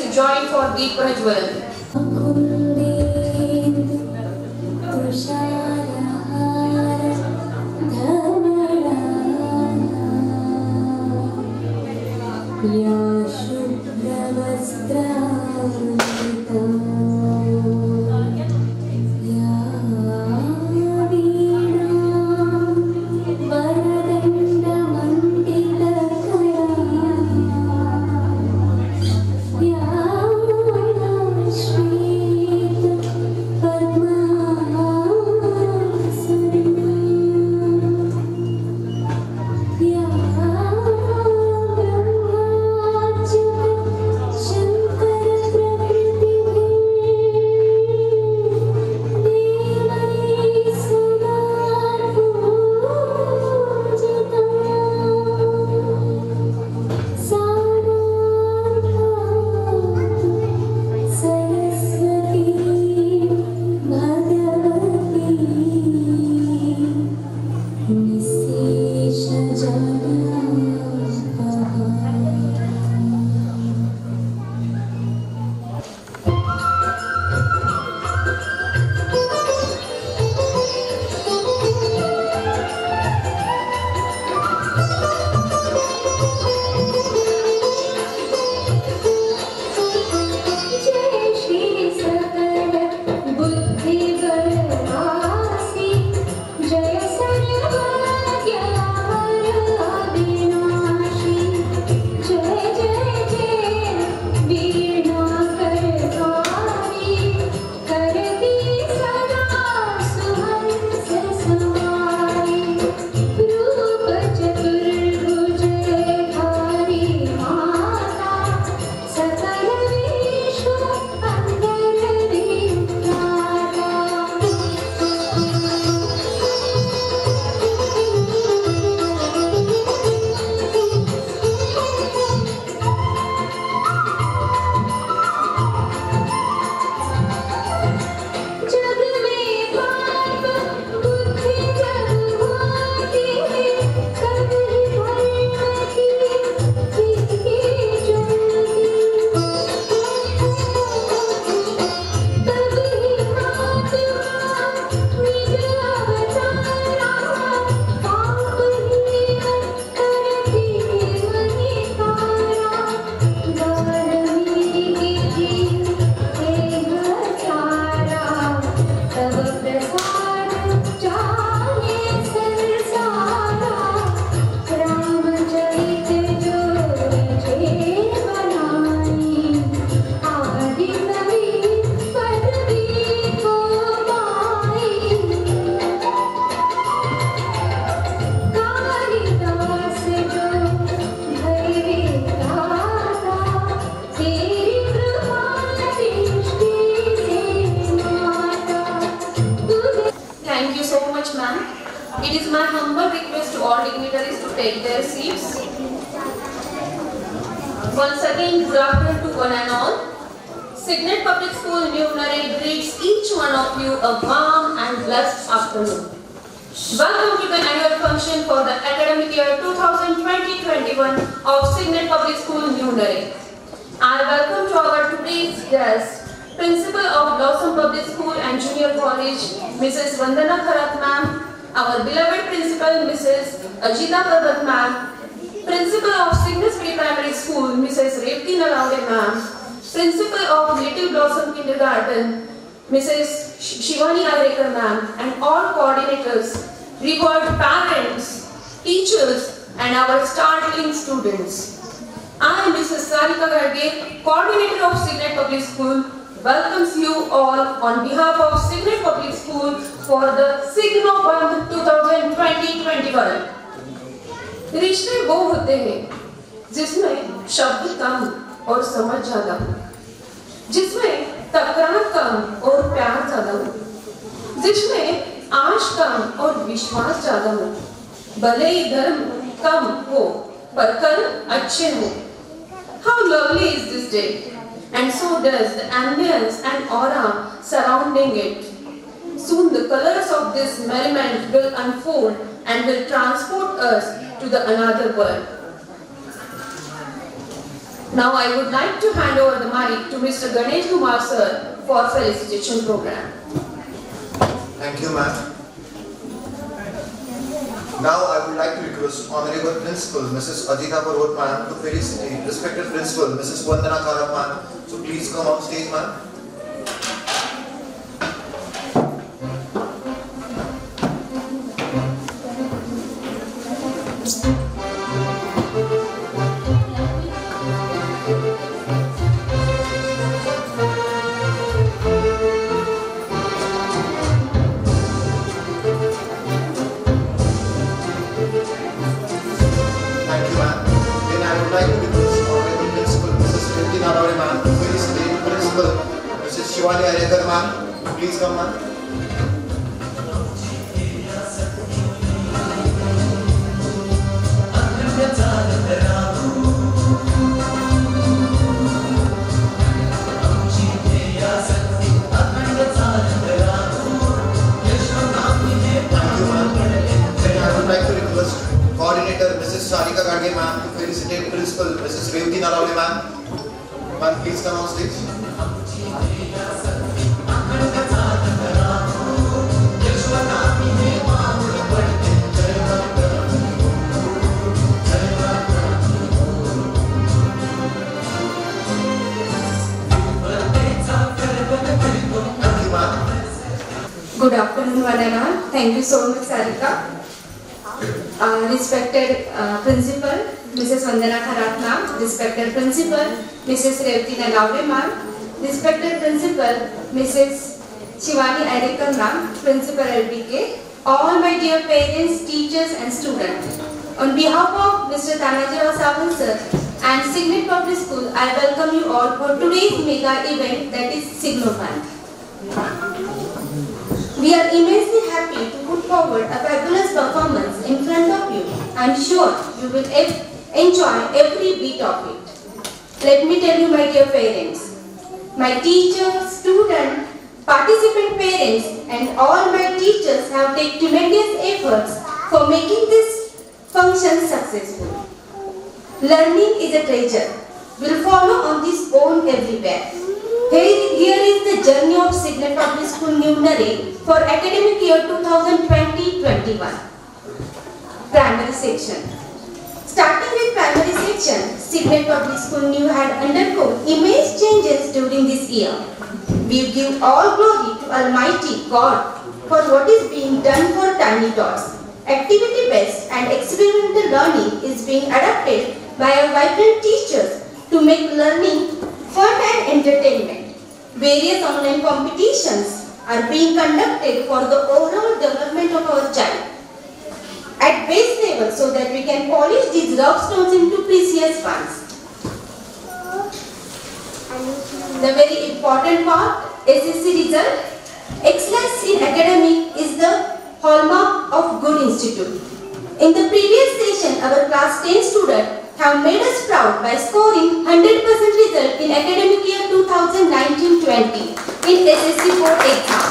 to join for Deep Prajwalan. Thank you so much, ma'am. It is my humble request to all dignitaries to take their seats. Once again, good afternoon to one and all. Signet Public School, New Narray greets each one of you a warm and blessed afternoon. Welcome to the annual function for the academic year 2020-21 of Signet Public School, New Narray. I welcome to our today's guest, Principal of Blossom Public School and Junior College, Mrs. Vandana Kharath ma'am, our beloved Principal, Mrs. Ajita Parvat ma'am, Principal of Signet Pre-Primary School, Mrs. Revati Nalawade ma'am, Principal of Little Blossom Kindergarten, Mrs. Shivani Agrekar ma'am, and all coordinators, revered parents, teachers, and our startling students. I am Mrs. Sarika Garge, coordinator of Signet Public School, welcomes you all on behalf of Signet Public School for the Signo Bandh 2020-21. रिश्ते वो होते हैं जिसमें शब्द कम और समझ ज्यादा हो, जिसमें तकरार कम और प्यार ज्यादा हो, जिसमें आश कम और विश्वास ज्यादा हो, भले ही धर्म कम हो पर कर्म अच्छे हो. How lovely is this day, and so does the ambience and aura surrounding it. Soon the colors of this merriment will unfold and will transport us to the another world. Now I would like to hand over the mic to Mr. Ganesh Kumar sir for felicitation program. Thank you, ma'am. Now I would like to request Honorable Principal Mrs. Ajita Parvot ma'am to felicitate respected Principal Mrs. Vandana Kharat ma'am. So please come on stage, ma'am. Thank you, ma'am. Then I would like to request Honorable Principal Mrs. Revati Nalawade ma'am to felicitate Principal Mrs. Shivani Ayekar ma'am. Please come, ma'am. Thank you, ma'am. Then I would like to request Coordinator Mrs. Sarika Gadge ma'am to felicitate Principal Mrs. Revati Nalawade ma'am. Ma'am, please come on stage. Thank you, ma'am. Good afternoon, one and all. Thank you so much, Sarika. Respected Principal, Mrs. Vandana Kharat ma'am, respected Principal, Mrs. Revati Nalawade ma'am, respected Principal, Mrs. Shivani Ayekar ma'am, Principal LPK, all my dear parents, teachers and students. On behalf of Mr. Tanaji Rao Sawant sir and Signet Public School, I welcome you all for today's mega event, that is Signovan. We are immensely happy to put forward a fabulous performance in front of you. I am sure you will enjoy every bit of it. Let me tell you, my dear parents, my teachers, students, participant parents and all my teachers have taken tremendous efforts for making this function successful. Learning is a treasure. We'll follow on this bone everywhere. Here is the journey of Signet Public School Numinary for academic year 2020-21. Primary section. Starting with primary section, Signet Public School New had undergone immense changes during this year. We give all glory to Almighty God for what is being done for tiny tots. Activity-based and experimental learning is being adapted by our vibrant teachers to make learning fun and entertainment. Various online competitions are being conducted for the overall development of our child at base level so that we can polish these rough stones into precious ones. The very important part, SSC result. Excellence in academic is the hallmark of good institute. In the previous session, our class 10 students have made us proud by scoring 100% result in academic year 2019-20 in SSC board exam.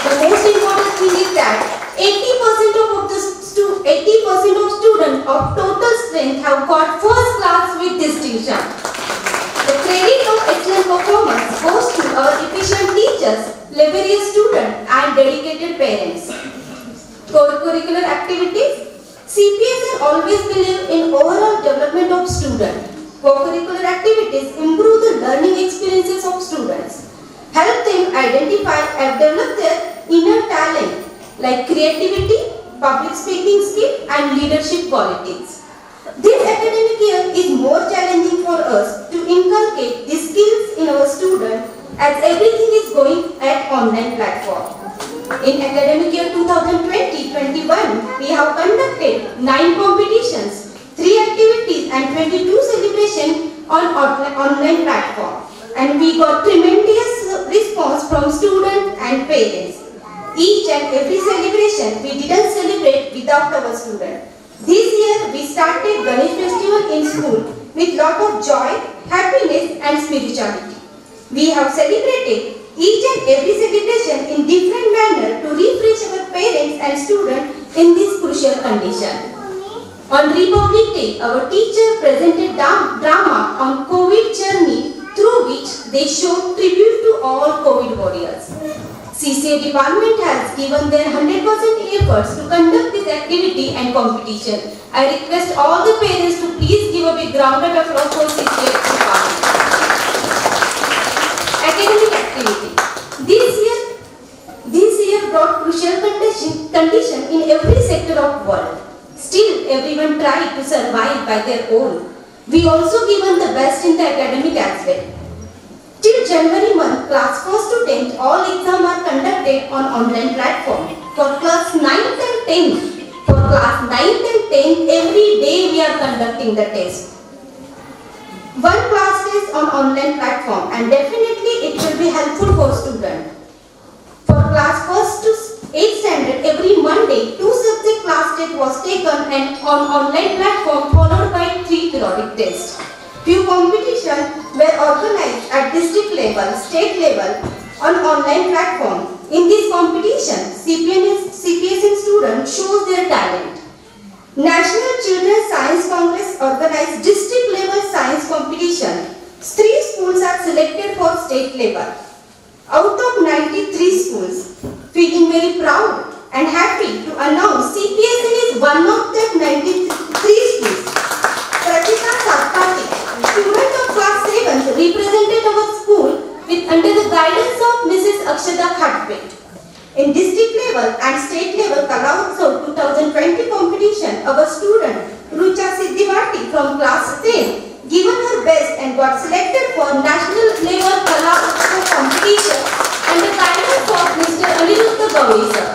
The most important thing is that 80% of students of total strength have got first class with distinction. The credit of excellent performance goes to our efficient teachers, laborious students and dedicated parents. Core curricular activities. CPS has always believed in overall development of students. Co-curricular activities improve the learning experiences of students, help them identify and develop their inner talent like creativity, public speaking skill and leadership qualities. This academic year is more challenging for us to inculcate these skills in our students as everything is going at online platform. In academic year 2020-21, we have conducted 9 competitions, 3 activities and 22 celebrations on online platform. And we got tremendous response from students and parents. Each and every celebration we didn't celebrate without our students. This year we started Ganesh festival in school with lot of joy, happiness and spirituality. We have celebrated each and every celebration in different manner to refresh our parents and students in this crucial condition. On Republic Day, our teacher presented drama on COVID journey through which they showed tribute to all COVID warriors. CCA department has given their 100% efforts to conduct this activity and competition. I request all the parents to please give a big round of applause for CCA department. Academic activity. This year brought crucial condition in every sector of world. Still, everyone tried to survive by their own. We also given the best in the academic as well. Till January month, class 1st to 10th, all exams are conducted on online platform. For class 9th and 10th, every day we are conducting the test. One class test on online platform, and definitely it will be helpful for students. For class 1st to 8th standard, every Monday, 2 subject class test was taken and on online platform followed by 3 periodic tests. Few competitions were organized at district level, state level on online platform. In this competition, CPSN students shows their talent. National Children's Science Congress organized district level science competition. 3 schools are selected for state level. Out of 93 schools, feeling very proud and happy to announce CPSN is one of the 93 schools. Pratika Sarpati, student of class 7th, represented our school under the guidance of Mrs. Akshada Khatpe. In district level and state level Kala Utsav 2020 competition, our student Rucha Siddhivati from class 10 given her best and got selected for national level Kala Utsav competition under guidance of Mr. Aniruddha Gauri sir.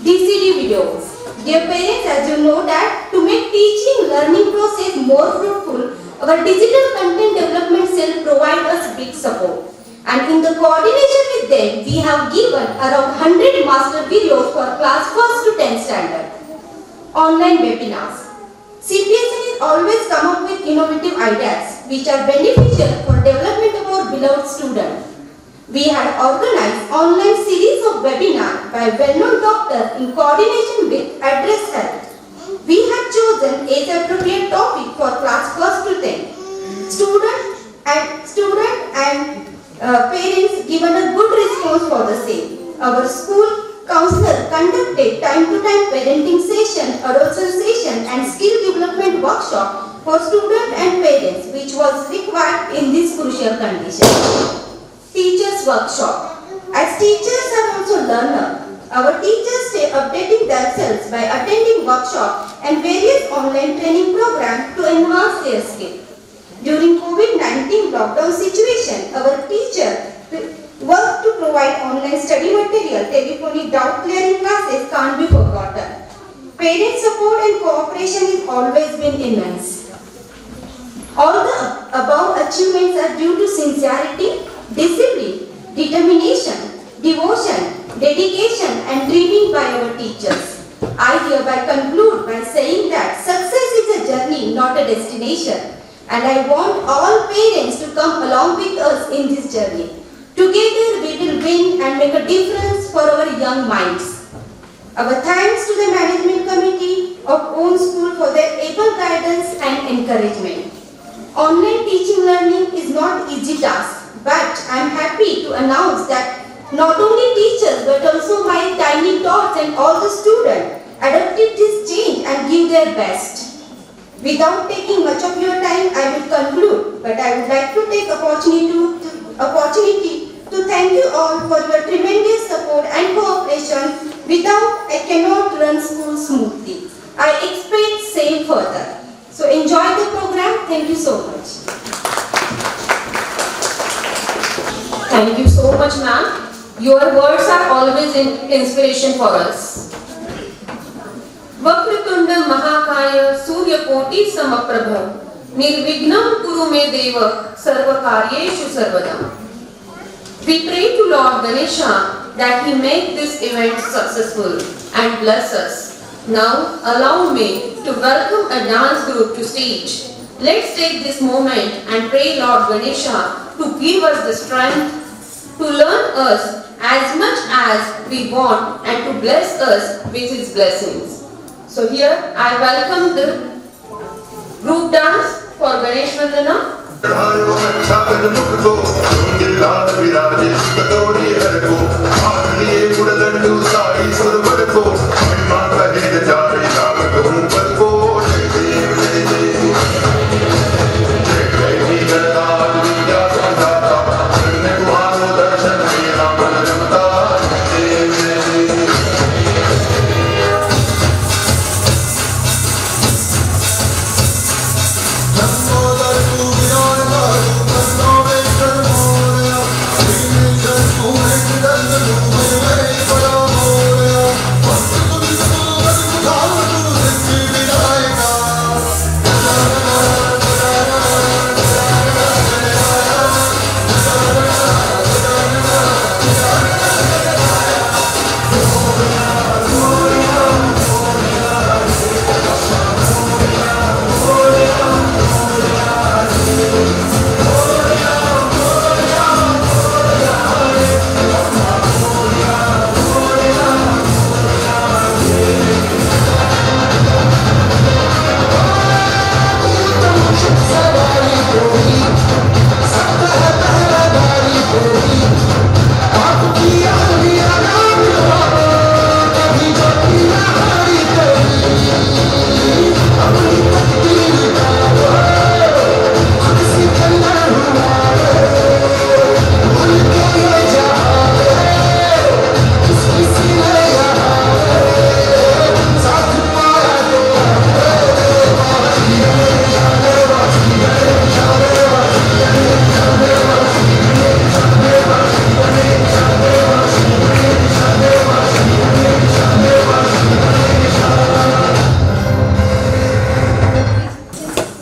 DCD videos. Dear parents, as you know that to make teaching learning process more fruitful, our digital content development cell provides us big support. And in the coordination with them, we have given around 100 master videos for class 1st to 10th standard. Online webinars. CPSN is always come up with innovative ideas which are beneficial for development of our beloved students. We had organized online series of webinars by well-known doctors in coordination with Address Health. We had chosen age-appropriate topic for class 1st to 10th. Student and parents given a good response for the same. Our school counselor conducted time-to-time parenting session, adolescent session and skill development workshop for students and parents which was required in this crucial condition. Teachers workshop. As teachers are also learners, our teachers stay updating themselves by attending workshops and various online training programs to enhance their skill. During COVID-19 lockdown situation, our teachers worked to provide online study material, telephonic doubt clearing classes can't be forgotten. Parent support and cooperation has always been immense. All the above achievements are due to sincerity, discipline, determination, devotion, dedication and dreaming by our teachers. I hereby conclude by saying that success is a journey, not a destination. And I want all parents to come along with us in this journey. Together we will win and make a difference for our young minds. Our thanks to the management committee of own school for their able guidance and encouragement. Online teaching learning is not easy task. But I am happy to announce that not only teachers but also my tiny tots and all the students adopted this change and give their best. Without taking much of your time, I will conclude. But I would like to take opportunity to thank you all for your tremendous support and cooperation. Without, I cannot run school smoothly. I expect same further. So enjoy the program. Thank you so much. Thank you so much, ma'am. Your words are always an inspiration for us. Vakratunda Mahakaya Suryakoti Samaprabha Nirvignam Kuru Me Deva Sarvakaryeshu Sarvadam. We pray to Lord Ganesha that he make this event successful and bless us. Now allow me to welcome a dance group to stage. Let's take this moment and pray Lord Ganesha to give us the strength to learn us as much as we want and to bless us with his blessings. So here I welcome the group dance for Ganesh Vandana.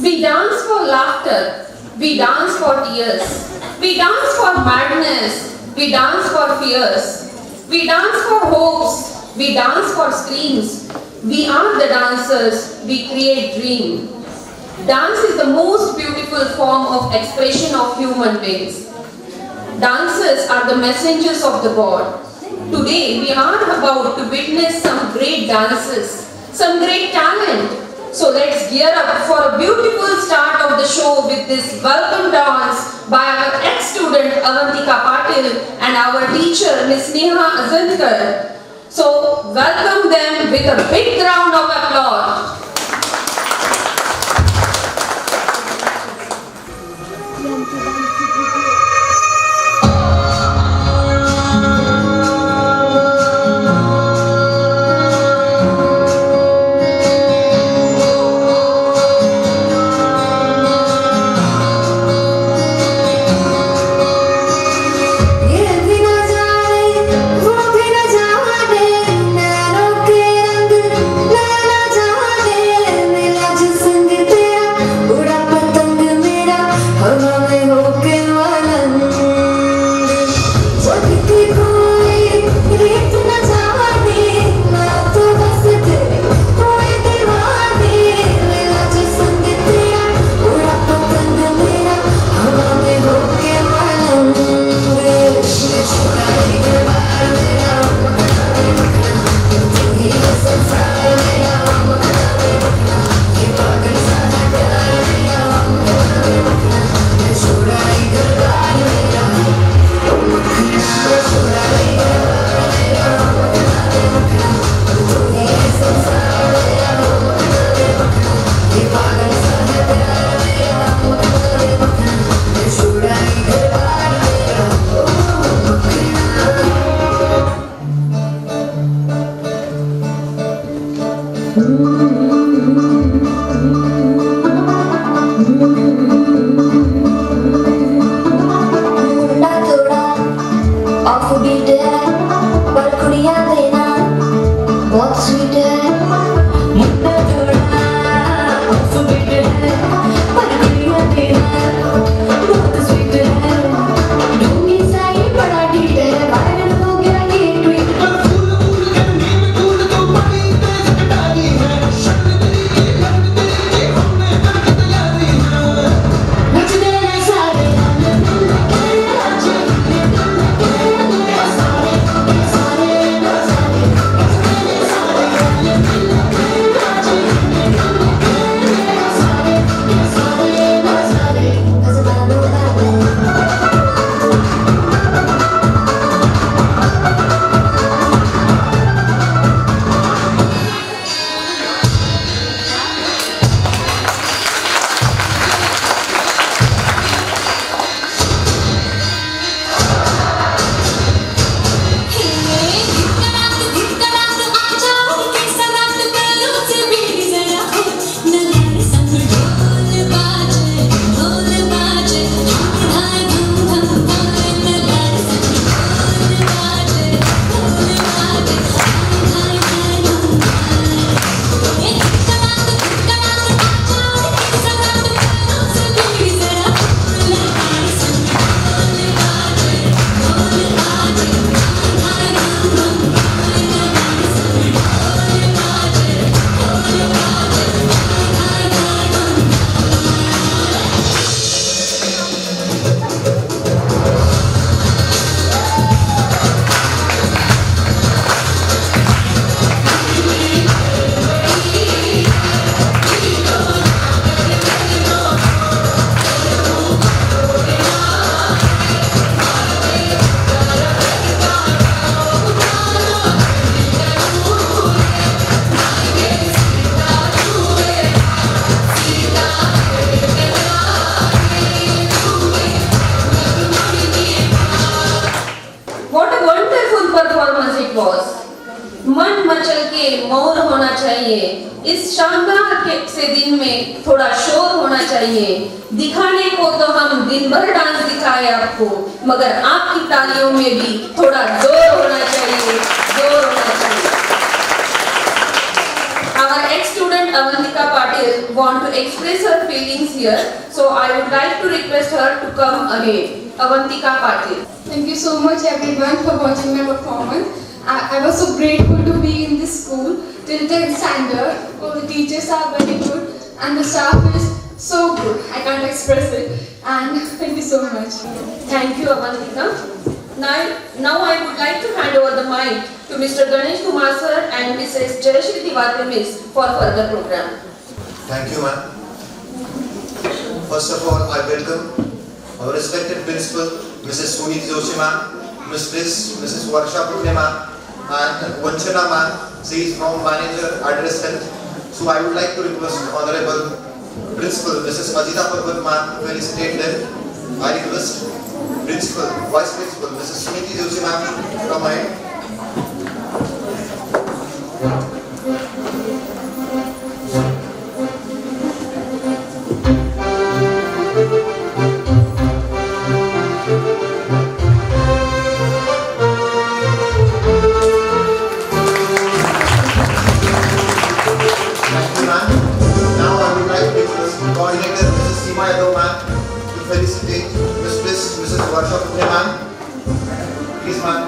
We dance for laughter, we dance for tears, we dance for madness, we dance for fears, we dance for hopes, we dance for screams. We are the dancers, we create dream. Dance is the most beautiful form of expression of human beings. Dancers are the messengers of the God. Today we are about to witness some great dances, some great talent. So let's gear up for a beautiful start of the show with this welcome dance by our ex-student Avantika Patil and our teacher Ms. Neha Azankar. So welcome them with a big round of applause. वो भी न जाने नैनों के रंग, नैना जाने मचल के मोर होना चाहिए। इस शानदार से दिन में थोड़ा शोर होना चाहिए। दिखाने को तो हम दिन भर डांस दिखाए आपको, मगर आपकी तालियों में भी थोड़ा जोर होना चाहिए, जोर होना चाहिए। Our ex-student Avantika Patil want to express her feelings here, so I would like to request her to come ahead. Avantika Patil. Thank you so much everyone for watching my performance. I was so grateful to be in this school till the standard. All the teachers are very good and the staff is so good. I can't express it. And thank you so much. Thank you, Avantika. Now I would like to hand over the mic to Mr. Ganesh Kumar sir and Mrs. Jayashree Tiwari miss for further program. Thank you, ma'am. First of all, I welcome our respected principal, Mrs. Suniti Joshi ma'am, Mrs. Varsha Pune ma'am, and Vanchana ma'am. She is from Manager Address Health. So I would like to request Honorable Principal, Mrs. Ajita Parvat ma'am, to felicitate them. I request Principal, Vice Principal, Mrs. Suniti Joshi ma'am, to come ahead. Coordinator Mrs. Seema Yadav ma'am to felicitate Mrs. Varsha Pune ma'am. Please ma'am.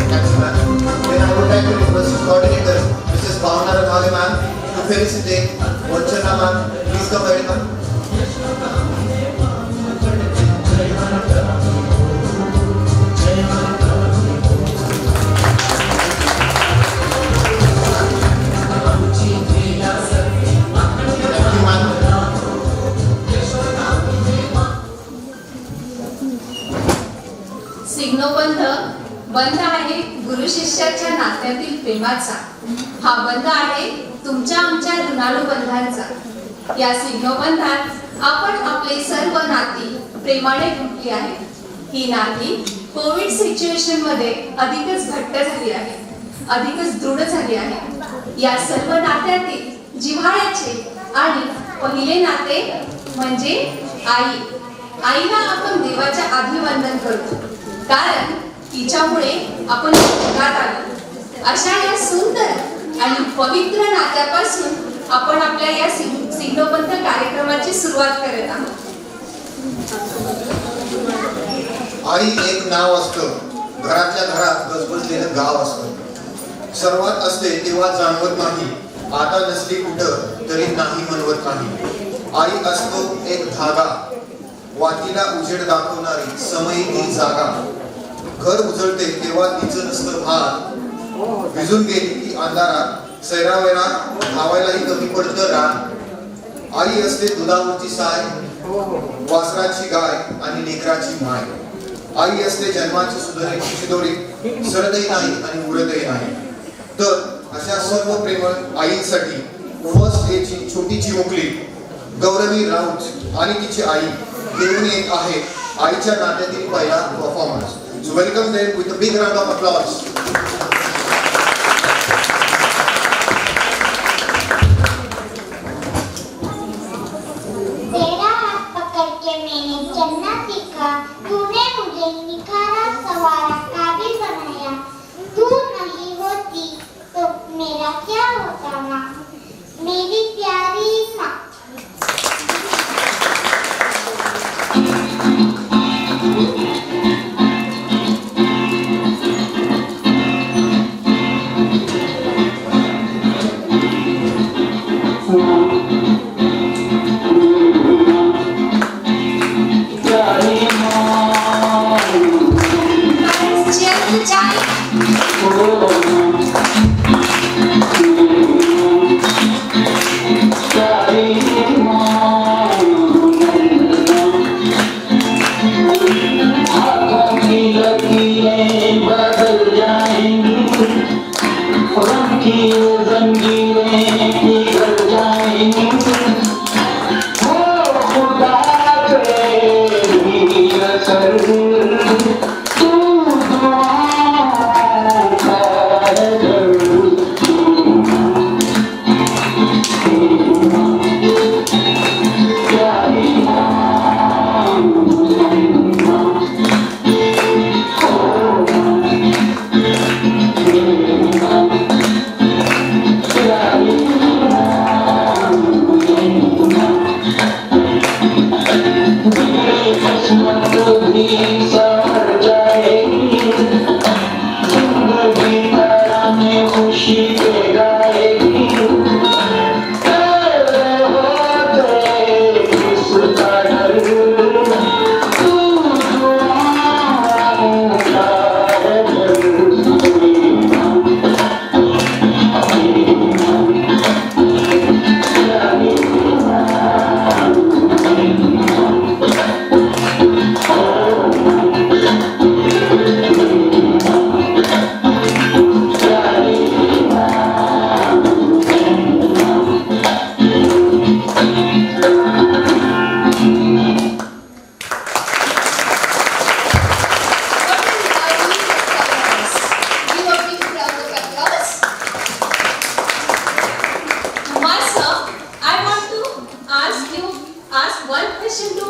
Thanks ma'am. Then I would like to request Coordinator Mrs. Bhavna Rathale ma'am to felicitate Vanchana ma'am. Please come ahead ma'am. सिग्नोबंध बंध आहे गुरु शिष्याच्या नात्यातील प्रेमाचा. हा बंध आहे तुमच्या आमच्या ऋणानुबंधांचा. या सिग्नोबंधात आपण आपले सर्व नाती प्रेमाने गुंतली आहेत. ही नाती कोविड सिच्युएशन मध्ये अधिकच घट्ट झाली आहे, अधिकच दृढ झाली आहे. या सर्व नात्यातील जिव्हाळ्याचे आणि पहिले नाते म्हणजे आई. आईला आपण देवाच्या आधी वंदन करतो, कारण तिच्यामुळे आपण जगात आलो. अशा या सुंदर आणि पवित्र नात्यापासून आपण आपल्या या सिग्नोबंध कार्यक्रमाची सुरुवात करत आहोत. आई एक नाव असतं, घराच्या घरात गजबजलेलं गाव असतं. सर्वात असते तेव्हा जाणवत नाही, आता नसली कुठं तरी नाही म्हणवत नाही. आई असतो एक धागा, वातीला उजेड दाखवणारी समयी ती जागा. घर उजळते तेव्हा तिचं नसतं भान, भिजून गेली ती अंधारात, सैरावैरा धावायलाही कमी पडतं रान. आई असते दुधावरची साय, वासराची गाय आणि लेकराची माय. आई असते जन्माची सुधारेची शिदोरी, सरतही नाही आणि उडतही नाही. तर अशा सर्व प्रेमळ आईंसाठी फर्स्ट एची छोटीची मुकली गौरवी राऊत आणि तिची आई घेऊन येत आहे आईच्या नात्यातील पहिला performance. So welcome them with a big round of applause. तेरा हाथ पकड़ के मैंने जन्नत दिखा, तूने मुझे निखारा सवारा काबिल बनाया. तू नहीं होती तो मेरा क्या होता माँ, मेरी प्यारी माँ. रंगीले की घर जाए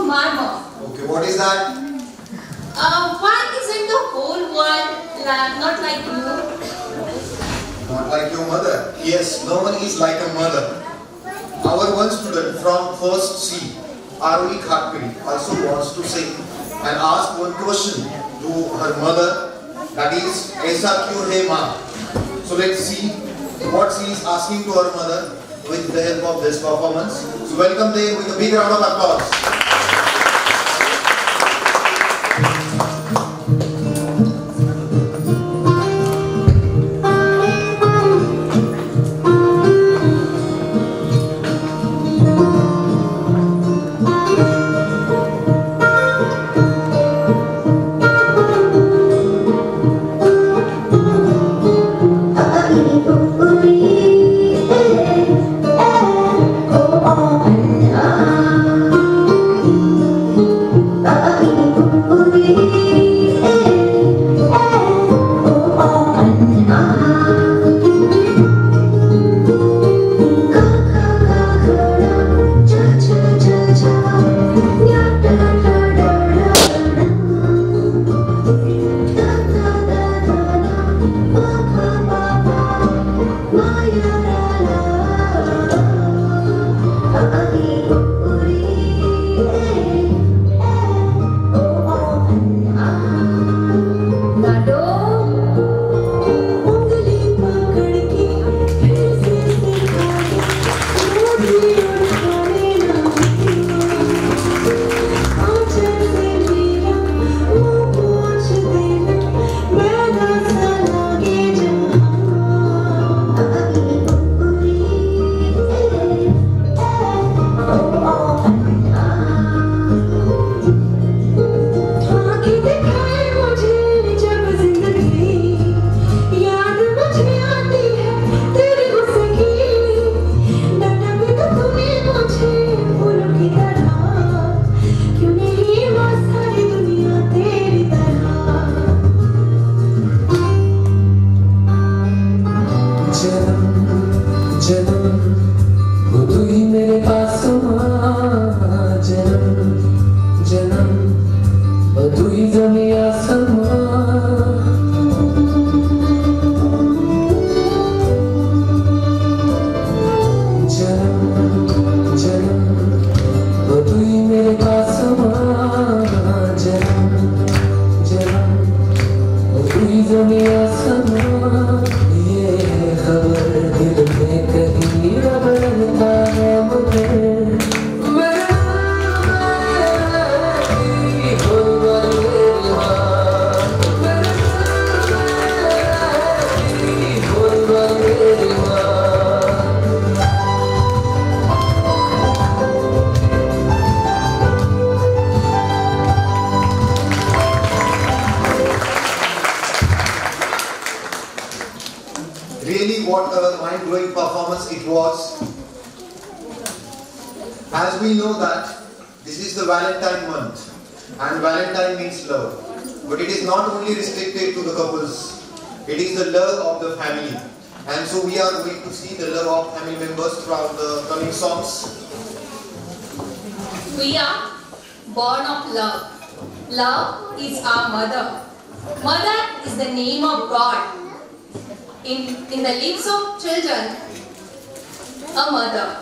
marmor. Okay, what is that? Why isn't the whole world not like you? Not like your mother. Yes, no one is like a mother. Our one student from first C, Aruli Khatpiri, also wants to sing and ask one question to her mother, that is, Aisa kyun hai maa? So let's see what she is asking to her mother with the help of this performance. So welcome them with a big round of applause. Really, what a mind-blowing performance it was. As we know that this is the Valentine month, and Valentine means love. But it is not only restricted to the couples, it is the love of the family. And so we are going to see the love of family members throughout the coming songs. We are born of love. Love is our mother. Mother is the name of God. In the lives of children, a mother.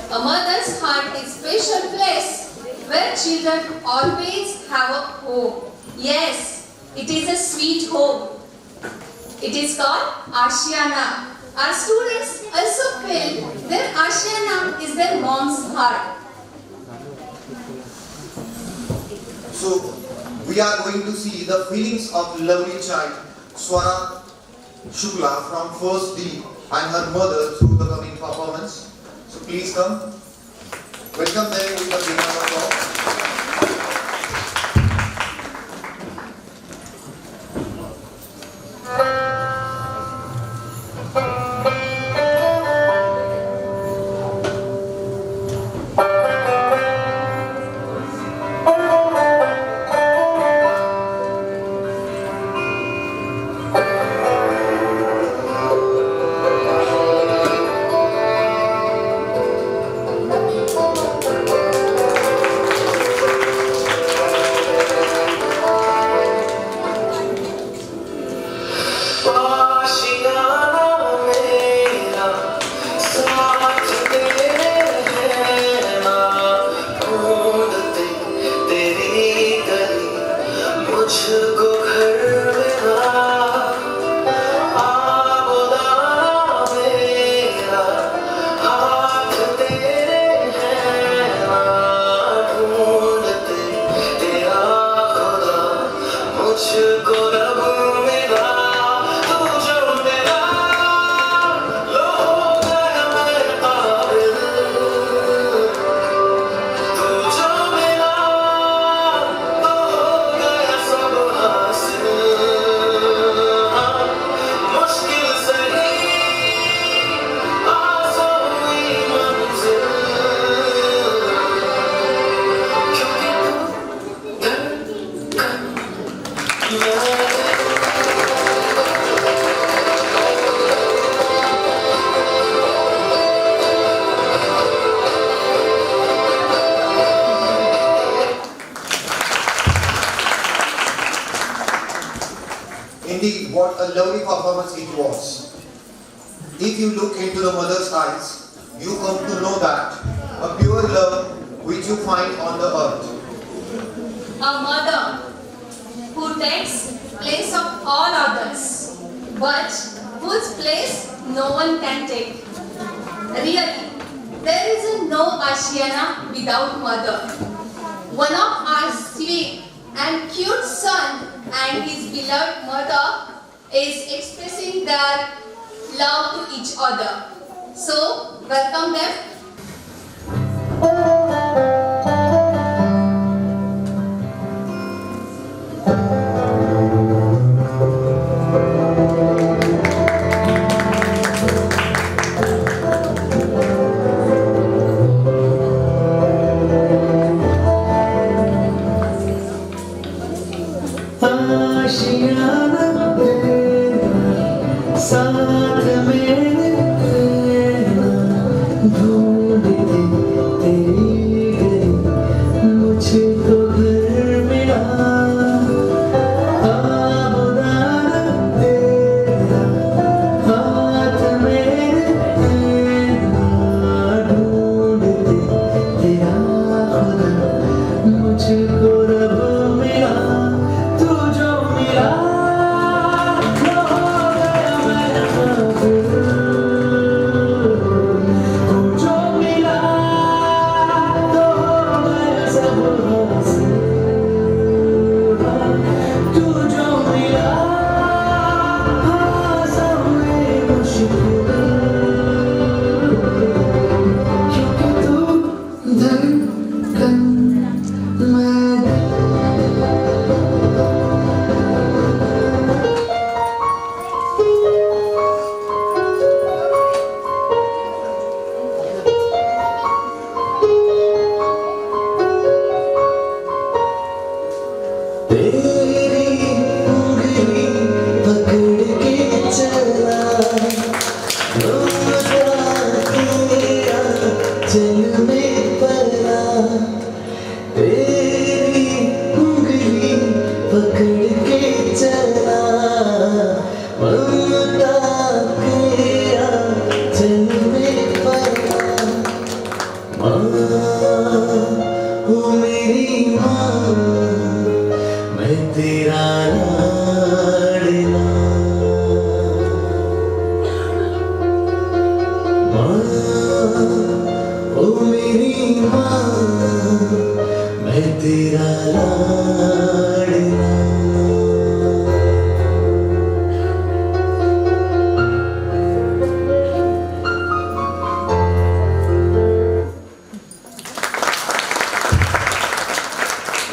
A mother's heart is a special place where children always have a home. Yes, it is a sweet home. It is called Ashiana. Our students also feel their Ashiana is their mom's heart. So we are going to see the feelings of lovely child Swara Shukla from first D and her mother through the coming performance. So please come. Welcome them with a big round of applause. what a lovely performance it was. If you look into the mother's eyes, you come to know that a pure love which you find on the earth. A mother who takes place of all others, but whose place no one can take. Really, there is no Ashiana without mother. One of our sweet and cute son and his beloved mother is expressing their love to each other. So, welcome them. साथ मेरे ढूंढती तेरी गई मुझको घर मिला आबदार तेरा हाथ मेरे ढूंढती तेरा खुदा मुझको रब मिला तू जो मिला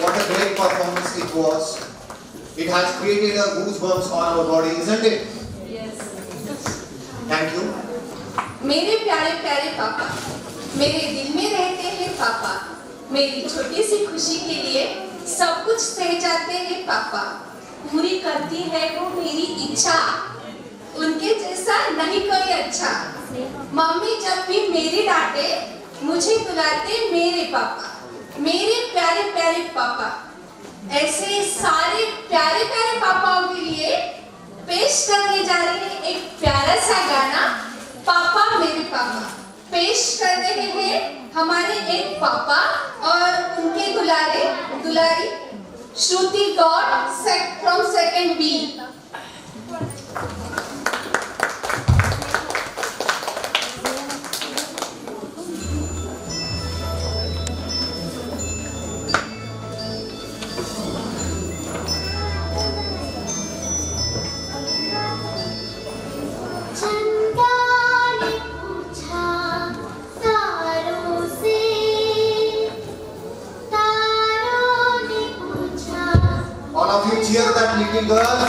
What a great performance it was. It has created a goosebumps on our body, isn't it? Yes. Thank you. मेरे प्यारे प्यारे पापा, मेरे दिल में रहते हैं पापा, मेरी छोटी सी खुशी के लिए सब कुछ सह जाते हैं पापा, पूरी करती है वो मेरी इच्छा, उनके जैसा नहीं कोई अच्छा, मम्मी जब भी मेरी डांटे, मुझे बुलाते मेरे पापा, मेरे प्यारे प्यारे पापा, ऐसे सारे प्यारे प्यारे पापाओं के लिए पेश करने जा रहे हैं एक प्यारा सा गाना, पापा मेरे पापा। पेश कर रहे हैं हमारे एक पापा और उनके दुलारी Shruti Gaur from second B. All of you cheer that little girl.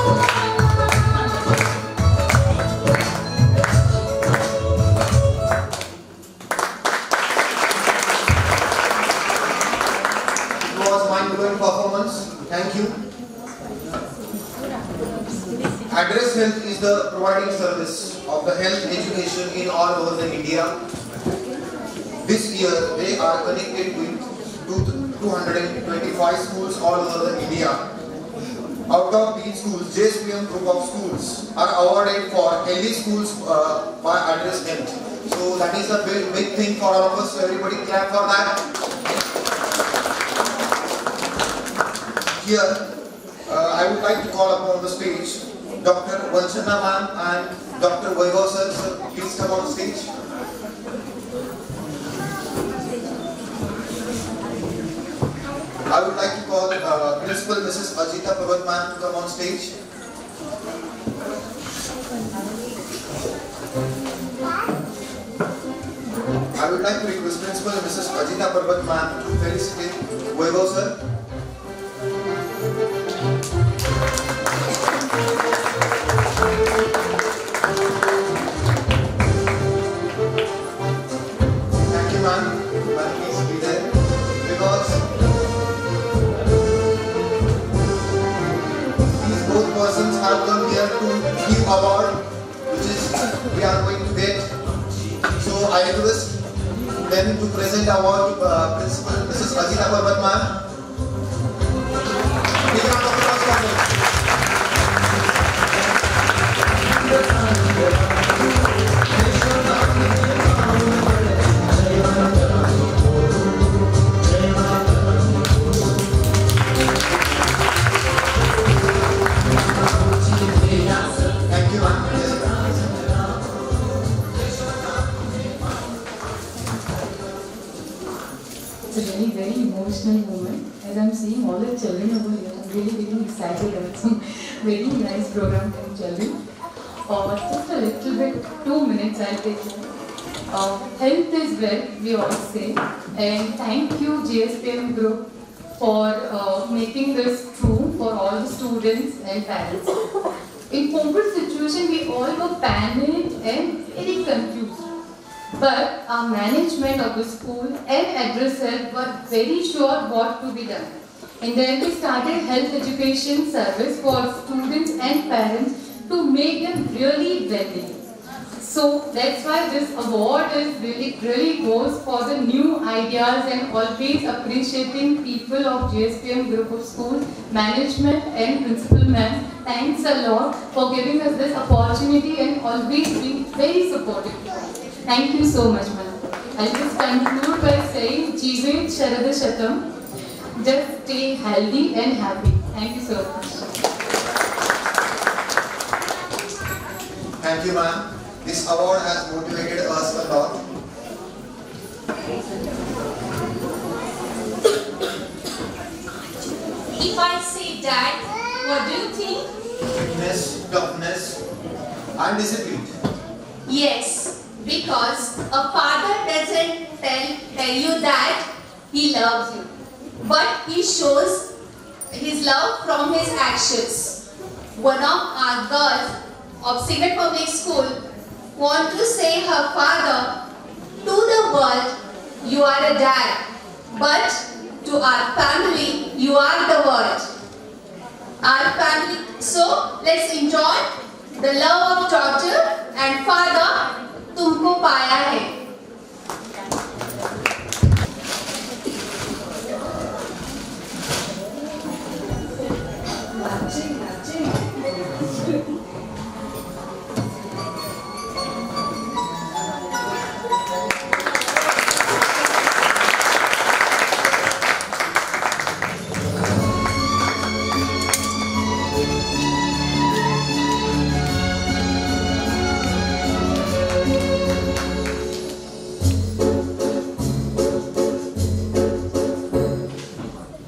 It was mind-blowing performance. Thank you. Address Health is the providing service of the health education in all over the India. This year, they are connected with 225 schools all over the India. Out of these schools, JSPM group of schools are awarded for healthy schools by Address Health. So that is a big thing for all of us. So everybody clap for that. Here, I would like to call upon the stage Dr. Vanchana ma'am and Dr. Vaibhav sir. Sir, please come on stage. I would like to call Principal Mrs. Ajita Parvat ma'am to come on stage. I would like to request Principal Mrs. Ajita Parvat ma'am to felicitate Vaibhav sir. Thank you ma'am. Ma'am, please be there. Because these both persons have come here to give award, which is we are going to get. So I request them to present award to Principal Mrs. Ajita Parvat ma'am. Big round of applause for them. Thank you, ma'am. Yes, ma'am. It's a really very emotional moment. As I'm seeing all the children over here, I'm really getting excited about some very nice program for children. Just a little bit, 2 minutes I'll take it. Health is wealth, we all say. And thank you JSPM group for making this true for all the students and parents. In COVID situation, we all were panicked and very confused. But our management of the school and Address Health were very sure what to be done. And then we started health education service for students and parents to make them really wealthy. So that's why this award is really goes for the new ideas and always appreciating people of JSPM group of schools, management and principal ma'am. Thanks a lot for giving us this opportunity and always being very supportive. Thank you so much, ma'am. I'll just conclude by saying, Jeevet Sharada Shatam. Just stay healthy and happy. Thank you so much. Thank you, ma'am. This award has motivated us a lot. If I say Dad, what do you think? Fitness, toughness, and discipline. Yes, because a father doesn't tell you that he loves you, but he shows his love from his actions. One of our girls of Signet Public School want to say her father to the world, you are a dad, but to our family, you are the world. Our family, so let's enjoy the love of daughter and father तुमको पाया है.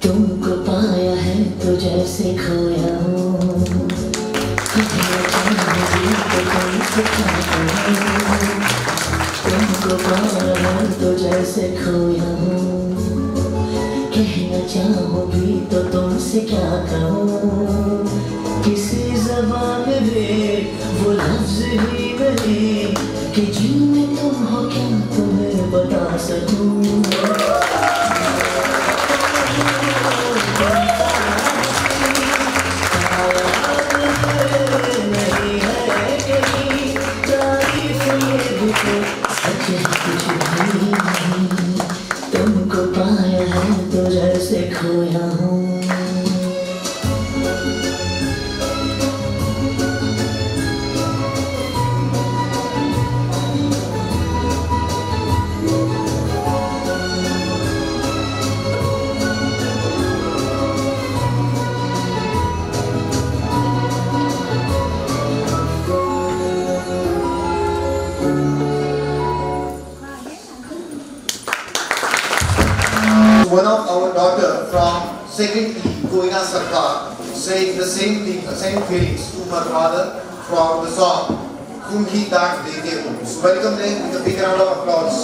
तुमको पाया है तो जैसे खोया हूँ तुमको पाया है तो जैसे खोया हूँ कहना चाहूँ भी तो तुमसे क्या कहूँ किसी ज़बान में वो लफ्ज़ ही नहीं कि जिनमें तुम हो क्या तुम्हें बता सकूं। नहीं है कहीं तारीफ ये भी तो सच है कुछ भी नहीं। तुमको पाया है तो जैसे खोया हूँ। One of our daughter from second E, Koina Sarkar, saying the same thing, the same feelings to her father from the song "Tum Hi Daat Dete Ho." So welcome them with a big round of applause.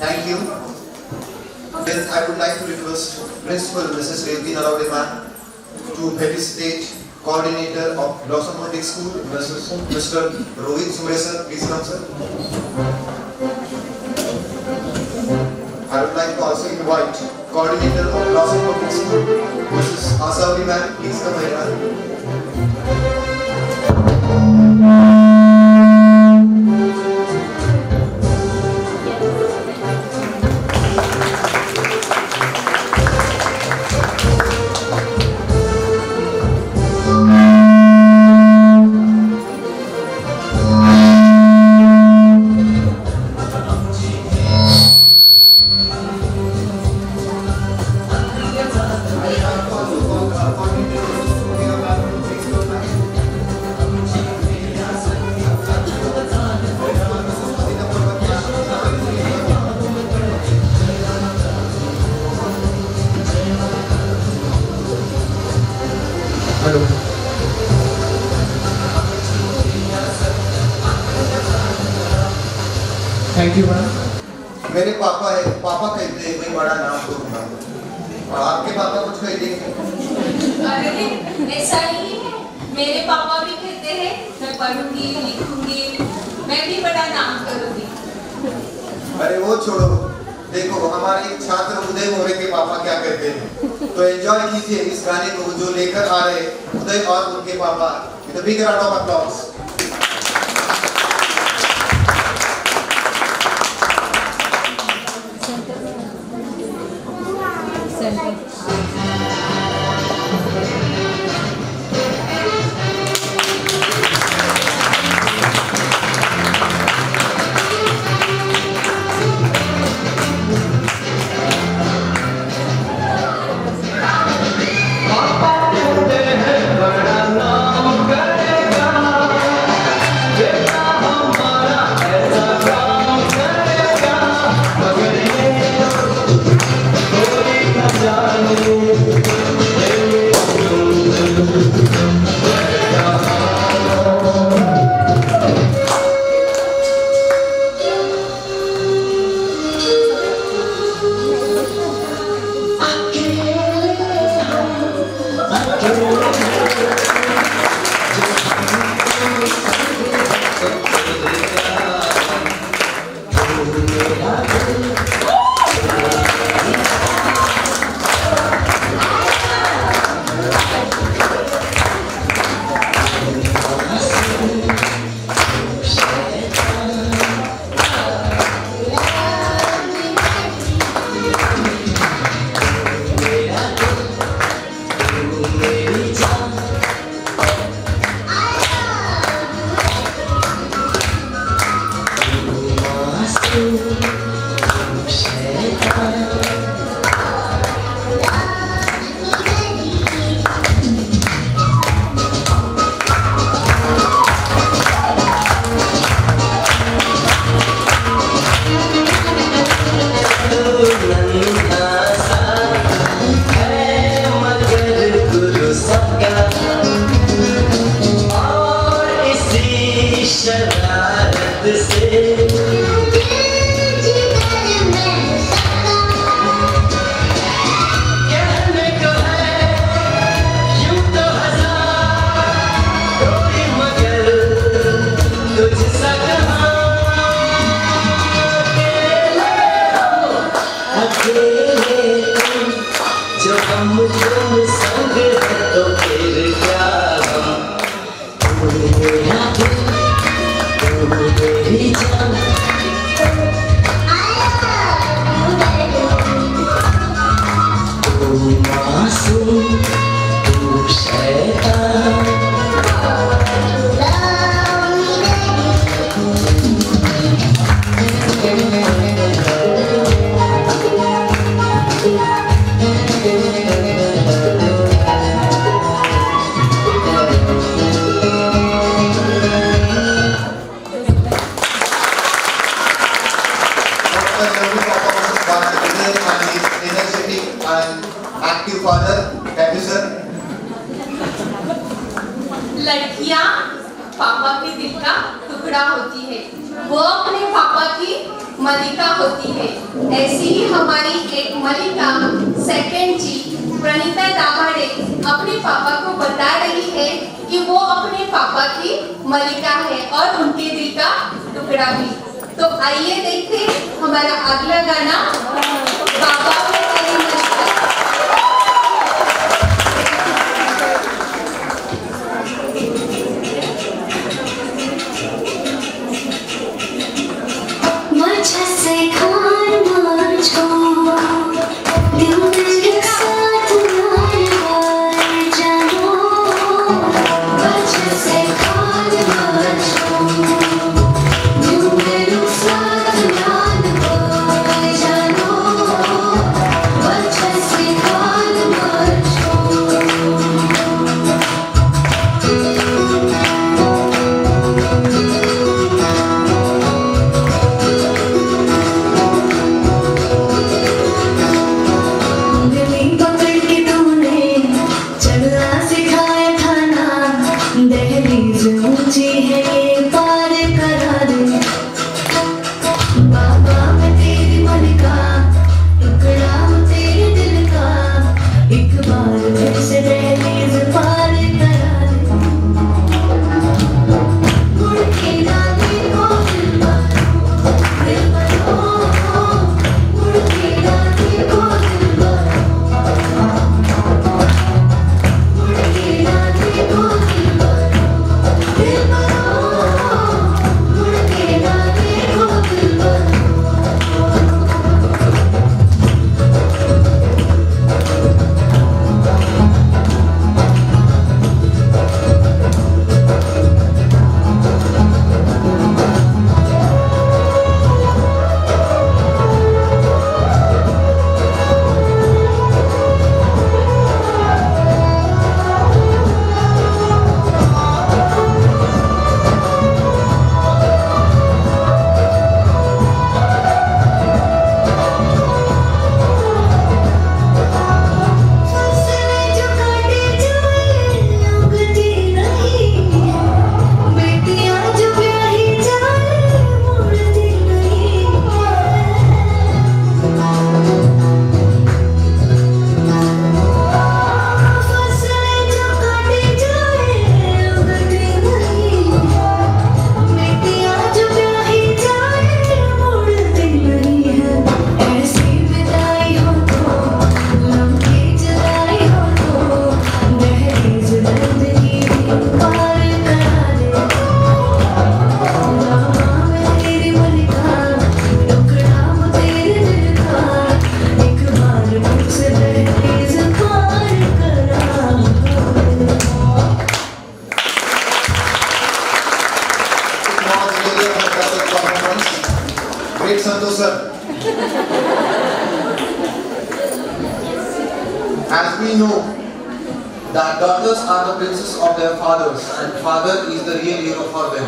Thank you. Then I would like to request Principal Mrs. Revati Naravade ma'am to felicitate Coordinator of Blossom Public School, Mr. Rohit Sumre sir. Please come sir. I would like to also invite Coordinator of Blossom Public School, Mrs. Asawari ma'am. Please come here ma'am. Hello thank you ma'am. मेरे पापा है, पापा कहते हैं मैं बड़ा नाम करूंगा और आपके पापा कुछ कहते हैं अरे ऐसा ही मेरे पापा भी कहते हैं मैं पढ़ूंगी लिखूंगी, मैं भी बड़ा नाम करूंगी। अरे वो छोड़ो, देखो हमारे एक छात्र उदय मोरे के पापा क्या कहते हैं, तो एंजॉय कीजिए इस गाने को जो लेकर आ रहे उदय और उनके पापा। With a big round of applause. लड़कियां पापा के दिल का टुकड़ा होती है, वो अपने पापा की मलिका होती है। ऐसी ही हमारी एक मलिका सेकंड जी प्रणीता दाभाडे अपने पापा को बता रही है कि वो अपने पापा की मलिका है और उनके दिल का टुकड़ा भी। तो आइए देखते हैं हमारा अगला गाना पापा में तेरी मलिका। मुझसे कौन मुझको दिल के साथ मार जानो, मुझसे कौन मुझको दिल के साथ मार जानो, मुझसे कौन मुझको। ऊंची है ये पार करा दे, बाबा मैं तेरी मलिका, टुकड़ा हूँ तेरे दिल का, एक बार फिर से दहलीज पार करा दे। Santosh sir. As we know that daughters are the princes of their fathers and father is the real hero for them,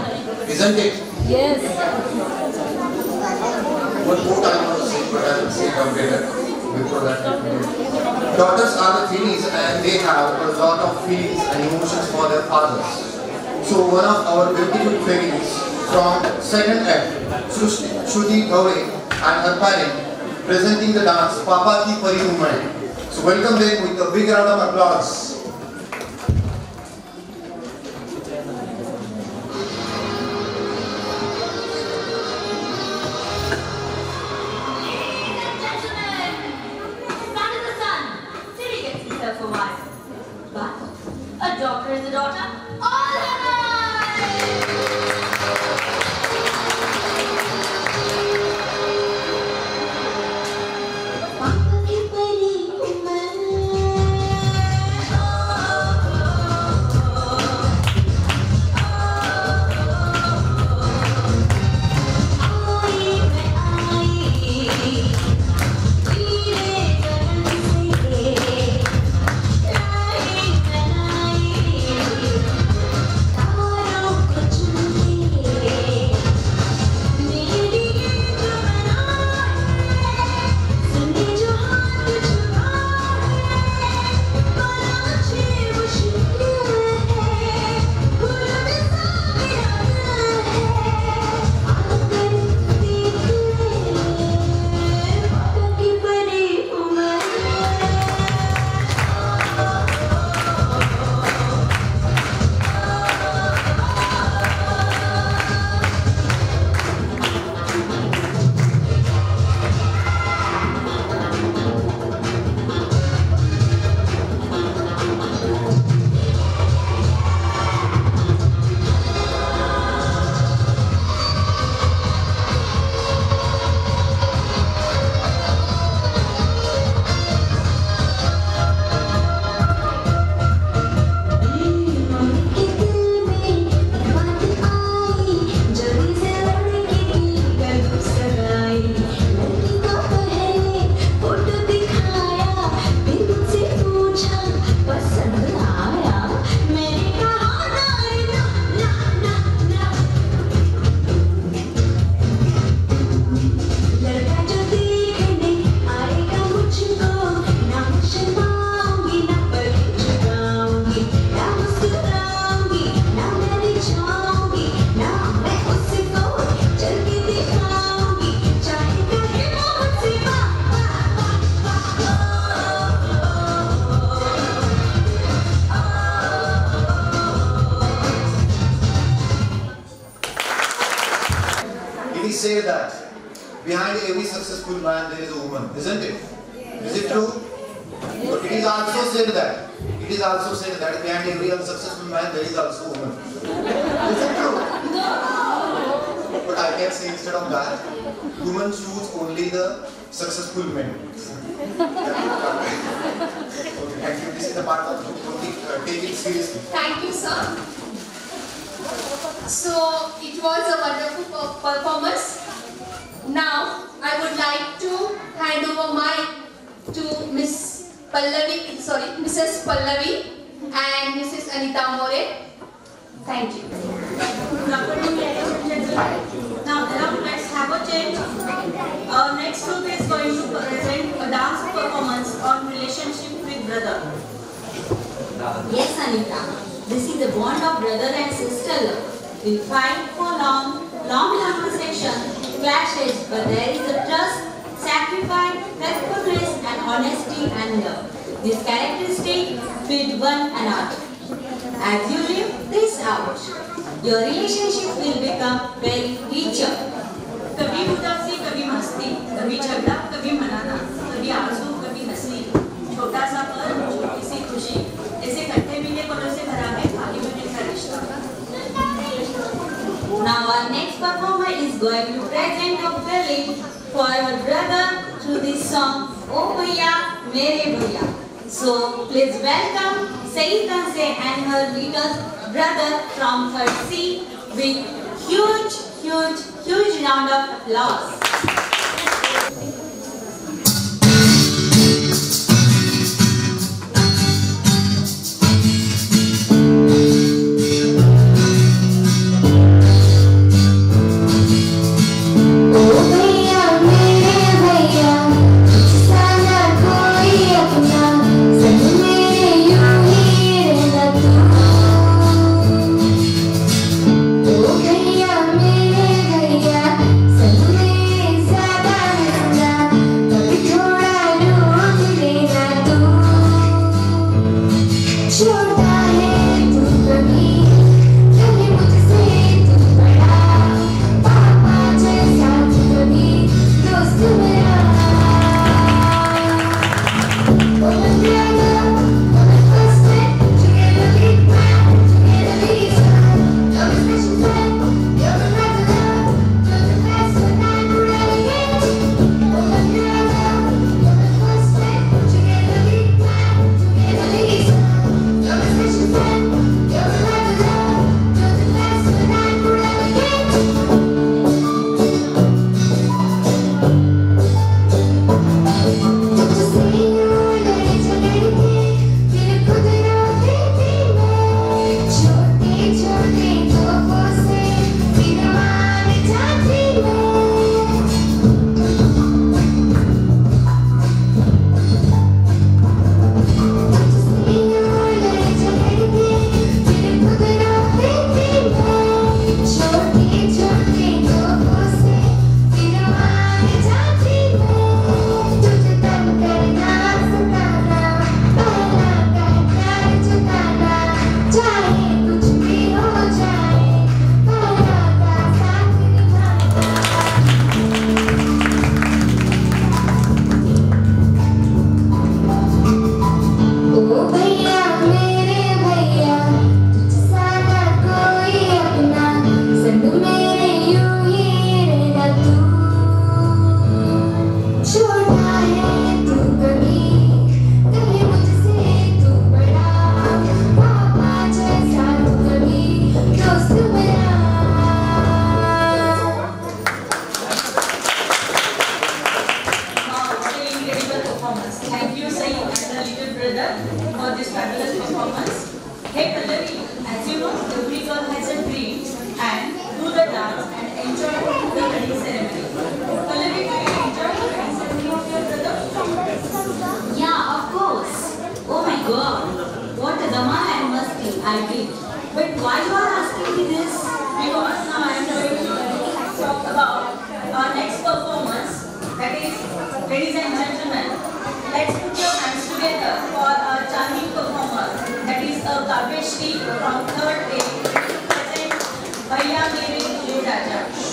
isn't it? Yes. One quote I want to say, but I will say it later. Before that, daughters are the feelings and they have a lot of feelings and emotions for their fathers. So one of our beautiful fairies from 2nd F, Shruti Gaure and her parent presenting the dance Papa Ki Pari Umai. So welcome them with a big round of applause. A daughter is a daughter all her life. Papa ki pari umar, aayi main aayi, teere karan se. It is said that behind every successful man there is a woman, isn't it? Is it true? But it is also said that behind every unsuccessful man there is also a woman. Is it true? No. But I can say instead of that, women choose only the successful men. Okay, thank you. This is the part of take it seriously. Thank you, sir. So it was a wonderful performance. Now I would like to hand over mic to Mrs. Pallavi and Mrs. Anita More. Thank you. Good afternoon, ladies and gentlemen. Now let's have a change. Our next group is going to present a dance performance on relationship with brother. Yes, Anita. This is the bond of brother and sister love. We fight for long conversation, clashes, but there is a trust, sacrifice, faithfulness, and honesty and love. These characteristics fit one another. As you live this out, your relationship will become very richer. कभी उदासी, कभी मस्ती, कभी झगड़ा, कभी मनाना, कभी आंसू, कभी हंसी, छोटा सा पल, छोटी सी खुशी, ऐसे खट्टे मीठे पलों से भरा है भाई बहन का रिश्ता. Now our next performer is going to present a feeling for her brother through this song, Oh Bhaiya, Mere Bhaiya. So please welcome Saeed Tanse and her little brother from her seat with huge round of applause. repeat this because now I am going to talk about our next performance. That is, ladies and gentlemen, let's put your hands together for our charming performer. That is a Kavyashri from 3rd A. Present Bhaiya Mere Dule Raja.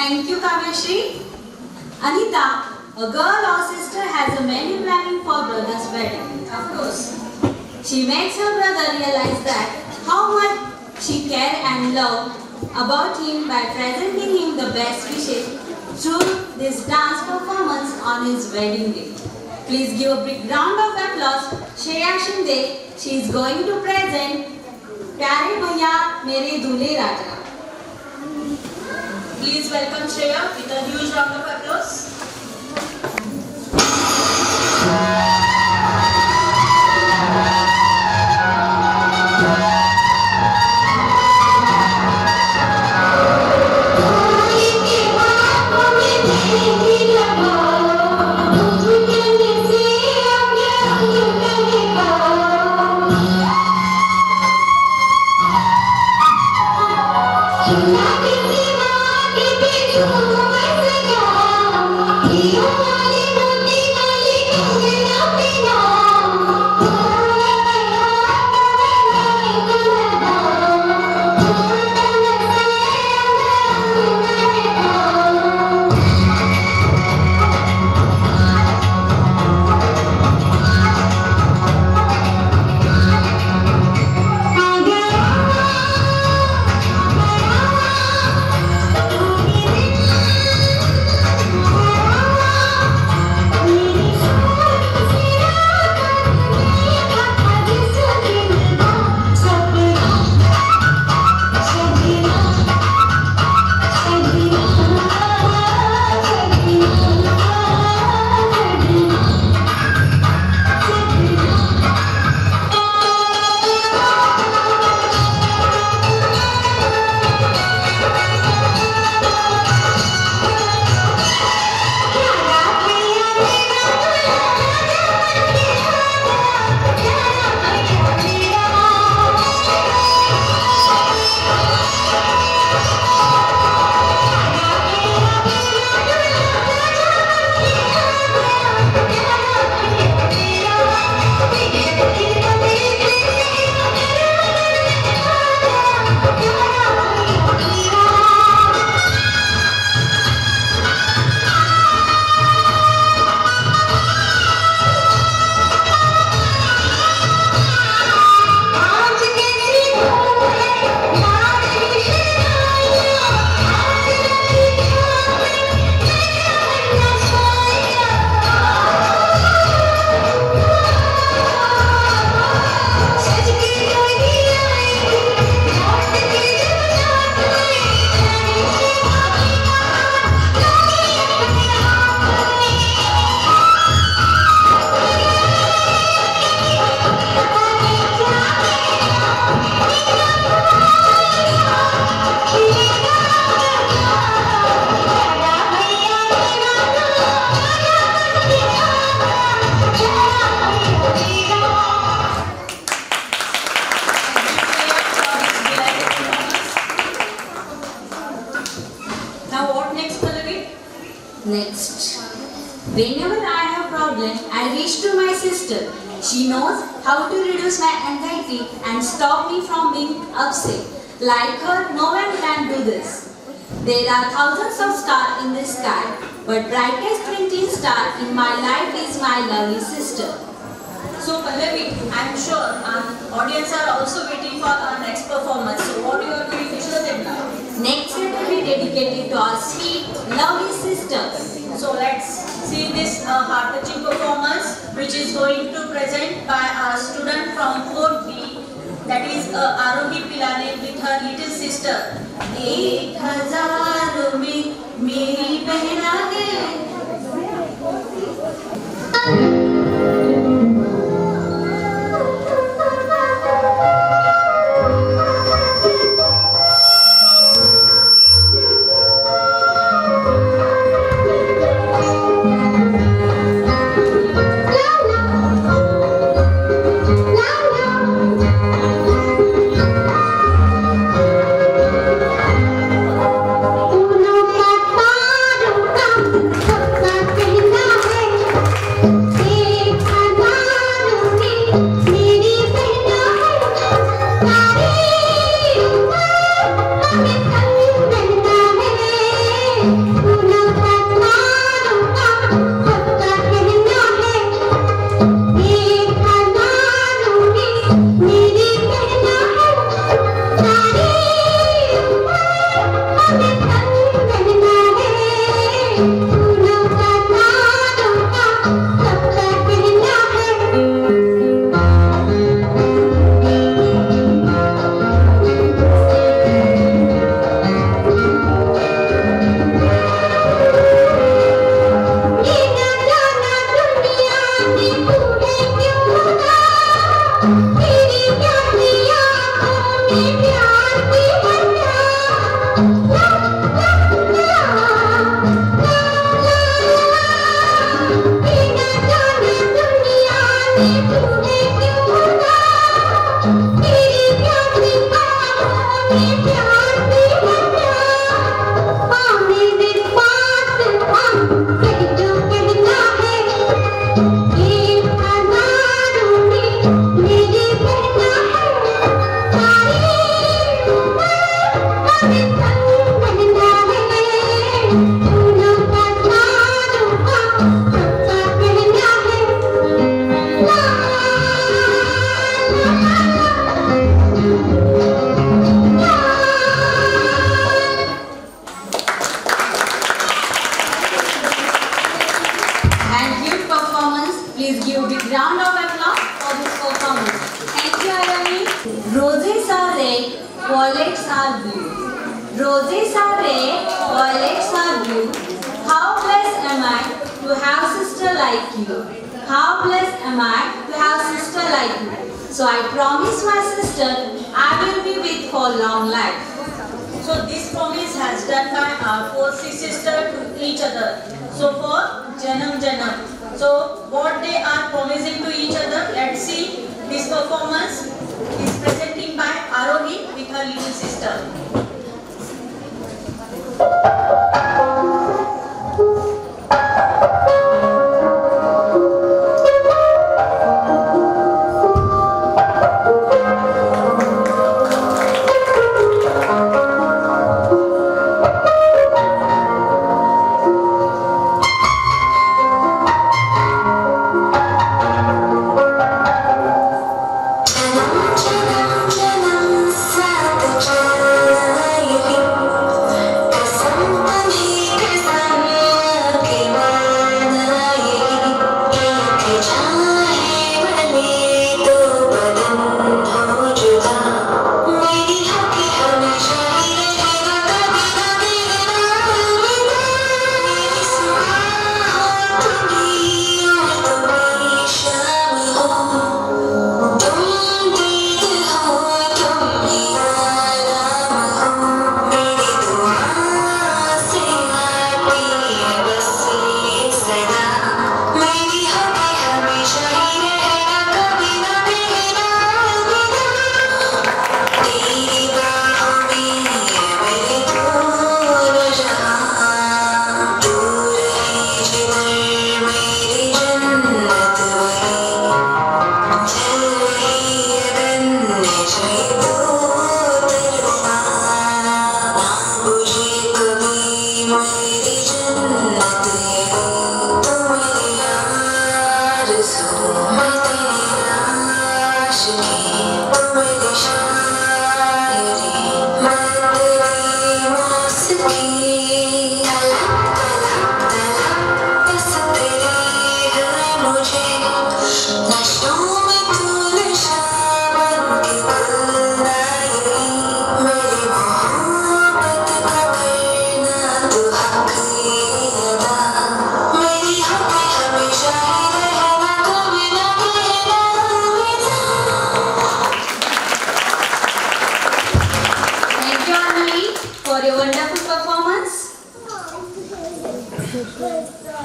Thank you, Kavyashri. Anita, a girl or sister has a many planning for brother's wedding. Of course. She makes her brother realize that how much she care and love about him by presenting him the best wishes through this dance performance on his wedding day. Please give a big round of applause. Shreya Shinde, she is going to present Pyare Bhaiya Mere Dule Raja. Please welcome Shreya with a huge round of applause. Thank you. wish to my sister. She knows how to reduce my anxiety and stop me from being upset. Like her, no one can do this. There are thousands of stars in the sky, but brightest twinkling star in my life is my lovely sister. So Pallavi, I am sure our audience are also waiting for our next performance. So what you are going to show them now? Next set will be dedicated to our sweet, lovely sisters. So let's see this heart-touching performance, which is going to present by our student from 4th B, that is Arohi Pilane with her little sister. 1000 में मेरी बहना है.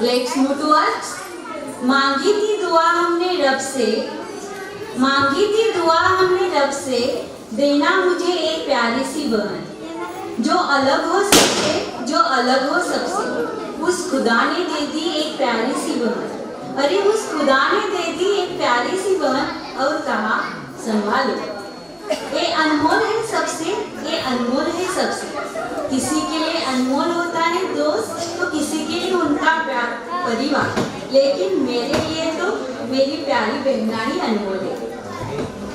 Let's move towards मांगी थी दुआ हमने रब से देना मुझे एक प्यारी सी बहन जो अलग हो सबसे उस खुदा ने दे दी एक प्यारी सी बहन। अरे उस खुदा ने दे दी एक प्यारी सी बहन और कहा संभालो, ये अनमोल है सबसे किसी के लिए अनमोल होता है दोस्त तो किसी के लिए उनका परिवार, लेकिन मेरे लिए तो मेरी प्यारी बहना ही अनमोल है।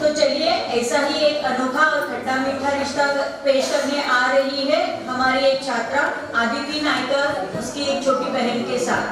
तो चलिए ऐसा ही एक अनोखा और खट्टा मीठा रिश्ता पेश करने आ रही है हमारी एक छात्रा आदिति नायकर उसकी एक छोटी बहन के साथ।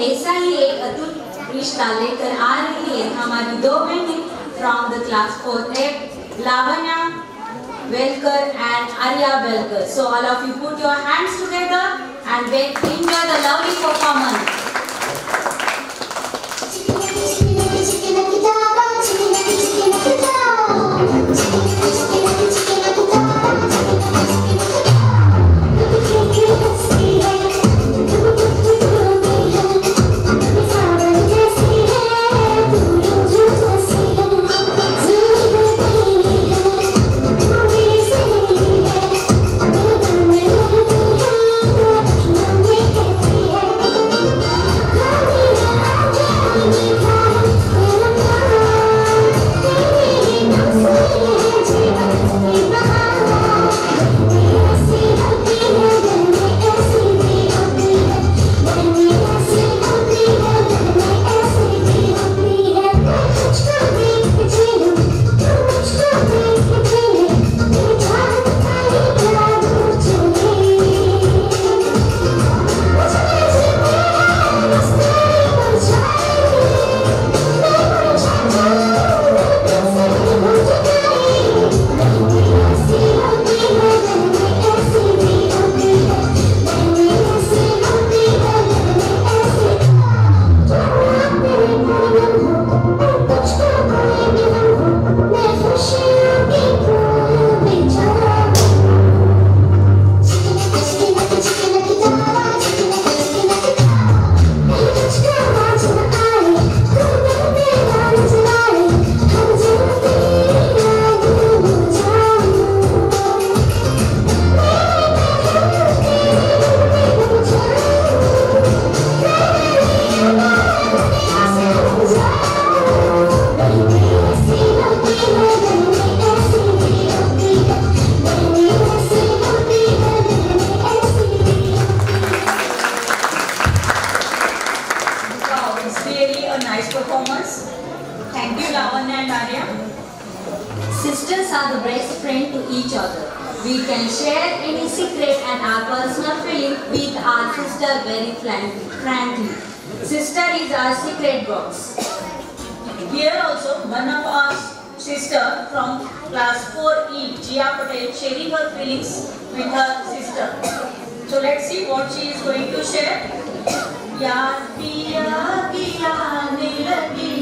ऐसा ही एक अतुट रिश्ता लेकर आ रही है हमारी दो बहनें from the class 4A, Lavanya Velkar and Arya Velkar. So all of you put your hands together and enjoy the lovely performance. Thank you. Lavanya and Arya. Sisters are the best friend to each other. We can share any secret and our personal feeling with our sister very frankly. Sister is our secret box. Here also, one of our sister from class 4E, Jia Patel, sharing her feelings with her sister. So let's see what she is going to share. Yaar piya ki aane lagi.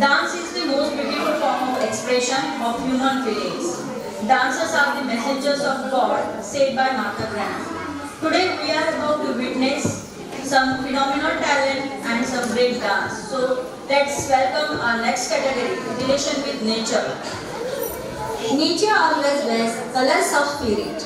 Dance is the most beautiful form of expression of human feelings. Dancers are the messengers of God, said by Martha Graham. Today we are about to witness some phenomenal talent and some great dance. So let's welcome our next category, relation with nature. Nature always wears colors of spirit.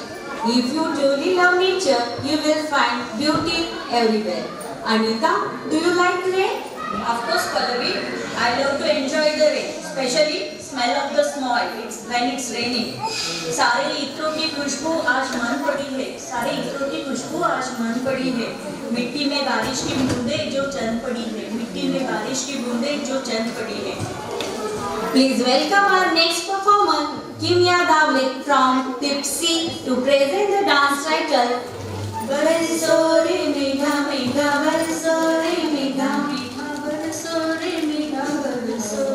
If you truly love nature, you will find beauty everywhere. Anita, do you like rain? Of course, Pallavi, I love to enjoy the rain, especially smell of the soil when it's raining. सारे इत्रों की खुशबू आज मन पड़ी है, सारे इत्रों की खुशबू आज मन पड़ी है. मिट्टी में बारिश की बूंदें जो चंद पड़ी है, मिट्टी में बारिश की बूंदें जो चंद पड़ी है. Please welcome our next performer, Kimya Davle from Tipsy to present the dance title बरसो रे मेघा मेघा बरसो रे मेघा मेघा बरसो रे मेघा बरसो.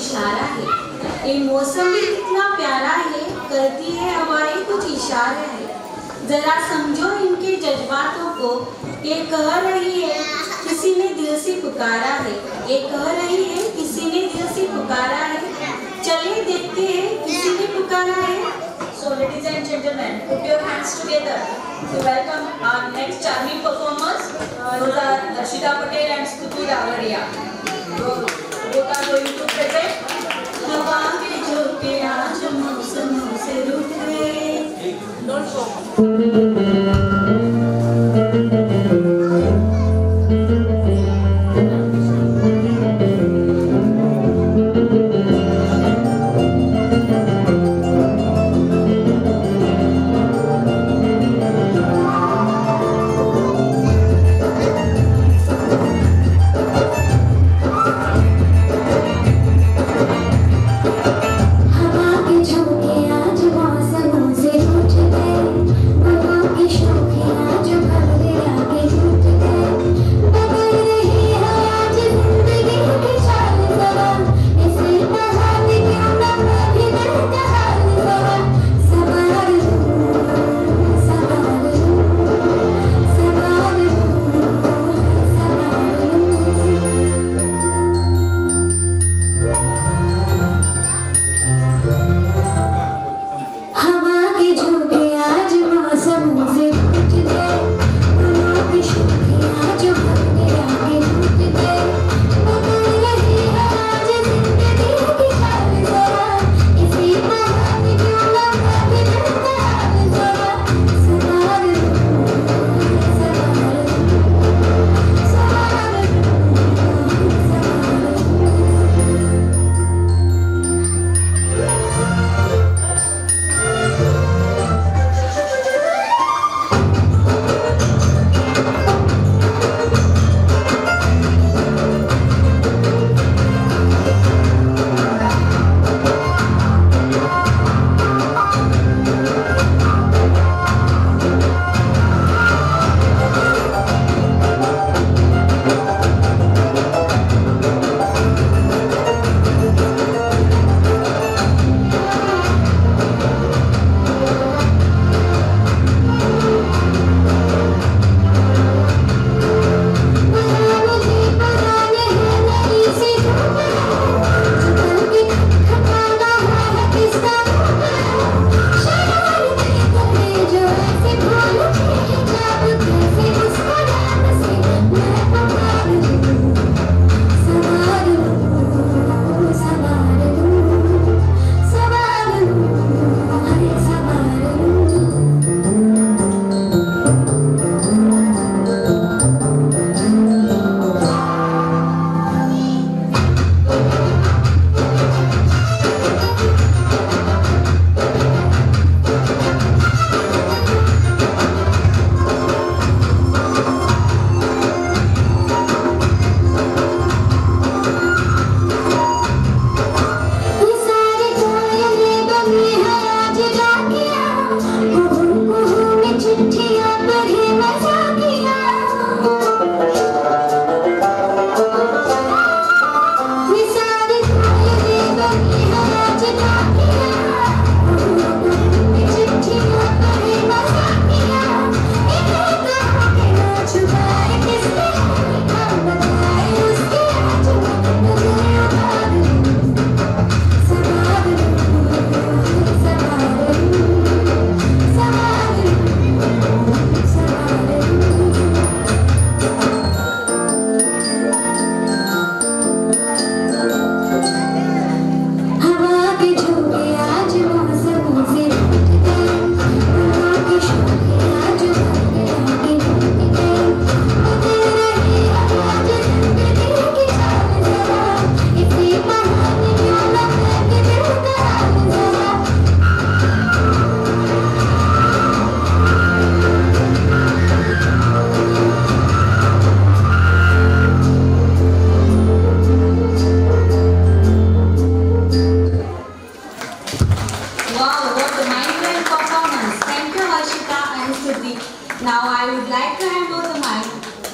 इशारा है। ये मौसम भी कितना प्यारा है, करती है हवाएं कुछ इशारे है। जरा समझो इनके जज्बातों को, ये कह रही है किसी ने दिल से पुकारा है, ये कह रही है किसी ने दिल से पुकारा है। चलिए देखते हैं किसी ने पुकारा है। So ladies and gentlemen, put your hands together to welcome our next charming performers. Those are Darshita Patel and Stuti Davadia. Both are going to present. हवा के झोंके आज मौसमों से रुक गए। Don't go.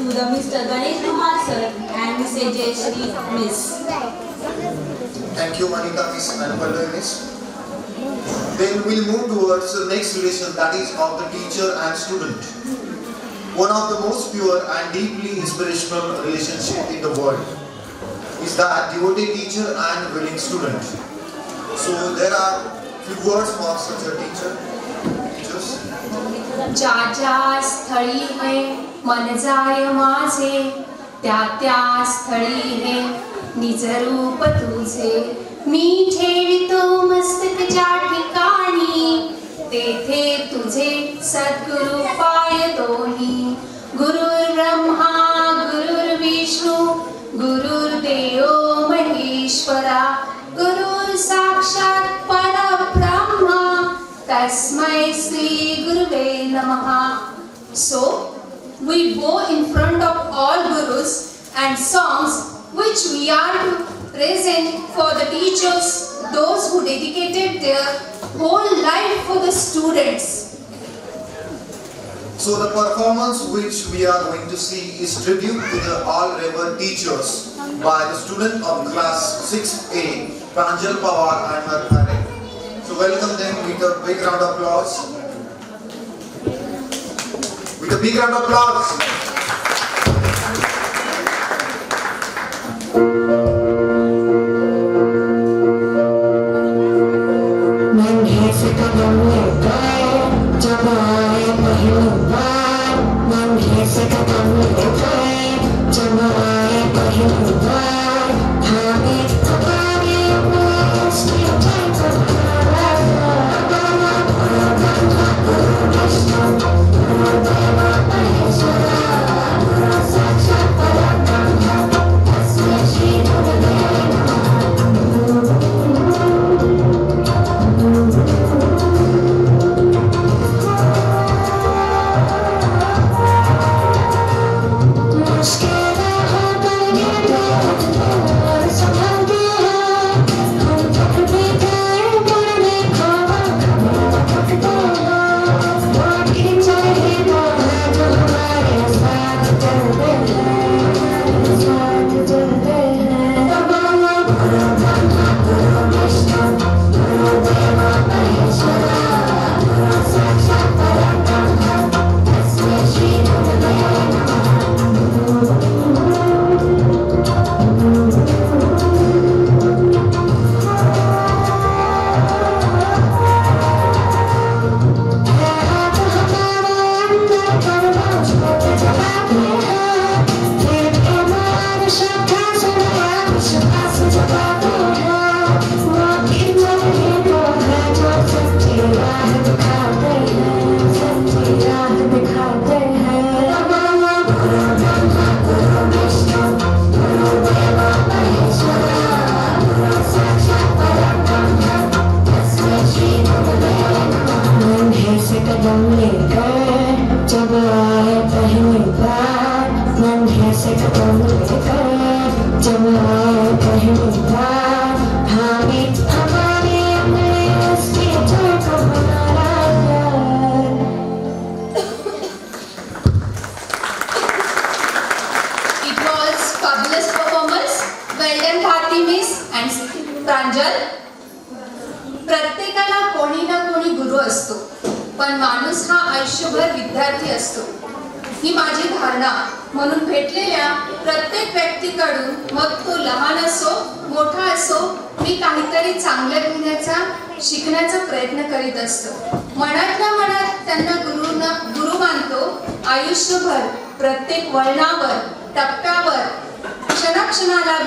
to the Mr. Ganesh Kumar sir and Mr. Jayashree Miss. Thank you, Manita Miss and Pallavi Miss. Then we'll move towards the next relation, that is of the teacher and student. One of the most pure and deeply inspirational relationship in the world is that devoted teacher and willing student. So there are few words for such a teachers. ज्या ज्या स्थळी है मन जाय माझे, त्या त्या स्थळी है निज रूप तुझे. मी ठेवितो मस्तक ज्या ठिकाणी, तेथे तुझे सद्गुरु पाय दोन्ही. गुरुर्ब्रह्मा गुरुर्विष्णू गुरुर्देव महेश्वरा, गुरुर् साक्षात् परब्रह्म तस्मै श्री गुरुवे नमः. So we bow in front of all gurus and songs which we are to present for the teachers, those who dedicated their whole life for the students. So the performance which we are going to see is tribute to the all revered teachers by the student of class 6A, Pranjal Pawar and her parent. So welcome them with a big round of applause. With a big round of applause. प्रांजल, प्रत्येकाला कोणी ना कोणी गुरु असतो, पण माणूस हा आयुष्यभर विद्यार्थी असतो ही माझी धारणा. म्हणून भेटलेल्या प्रत्येक व्यक्तीकडून, मग तो लहान असो मोठा असो, मी काहीतरी चांगलं घेण्याचा शिकण्याचा प्रयत्न करीत असतो. मनातल्या मनात त्यांना गुरु मानतो. आयुष्यभर प्रत्येक वळणावर, टप्प्यावर, क्षणाक्षणाला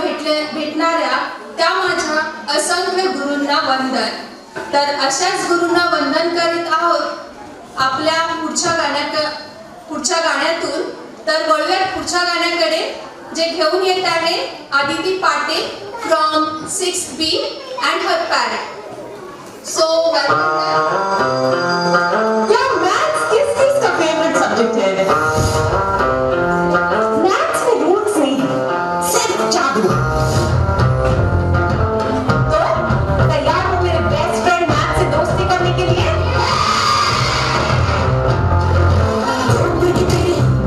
भेटणाऱ्या त्या माझ्या असंख्य गुरूंना वंदन. तर अशाच गुरूंना वंदन करीत आहोत आपल्या पुढच्या गाण्यातून. तर वळूयात पुढच्या गाण्याकडे, जे घेऊन येत आहे Aditi Patil from 6B and her parent. So maths किसका favorite subject है? Maths में rules नहीं, सिर्फ जादू. तो तैयार हो मेरे best friend maths से दोस्ती करने के लिए?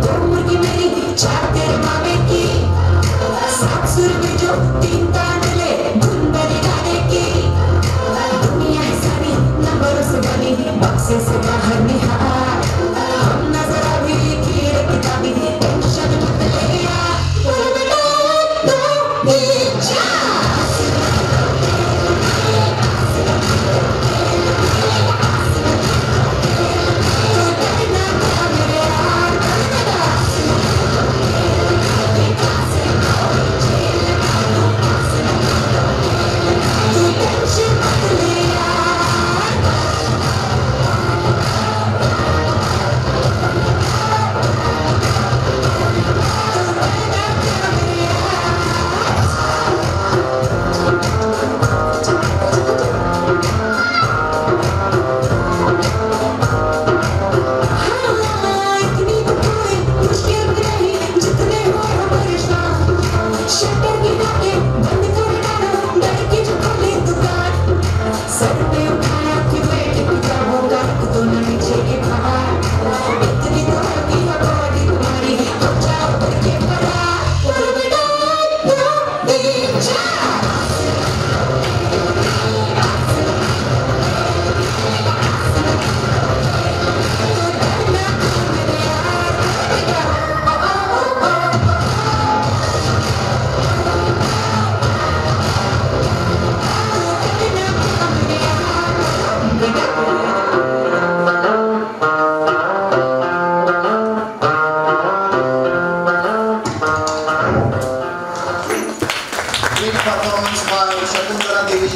दो मुर्गी मेरी, चार तेरे मामे की, 7 सुर में जो 3 तांडले, धुन मेरी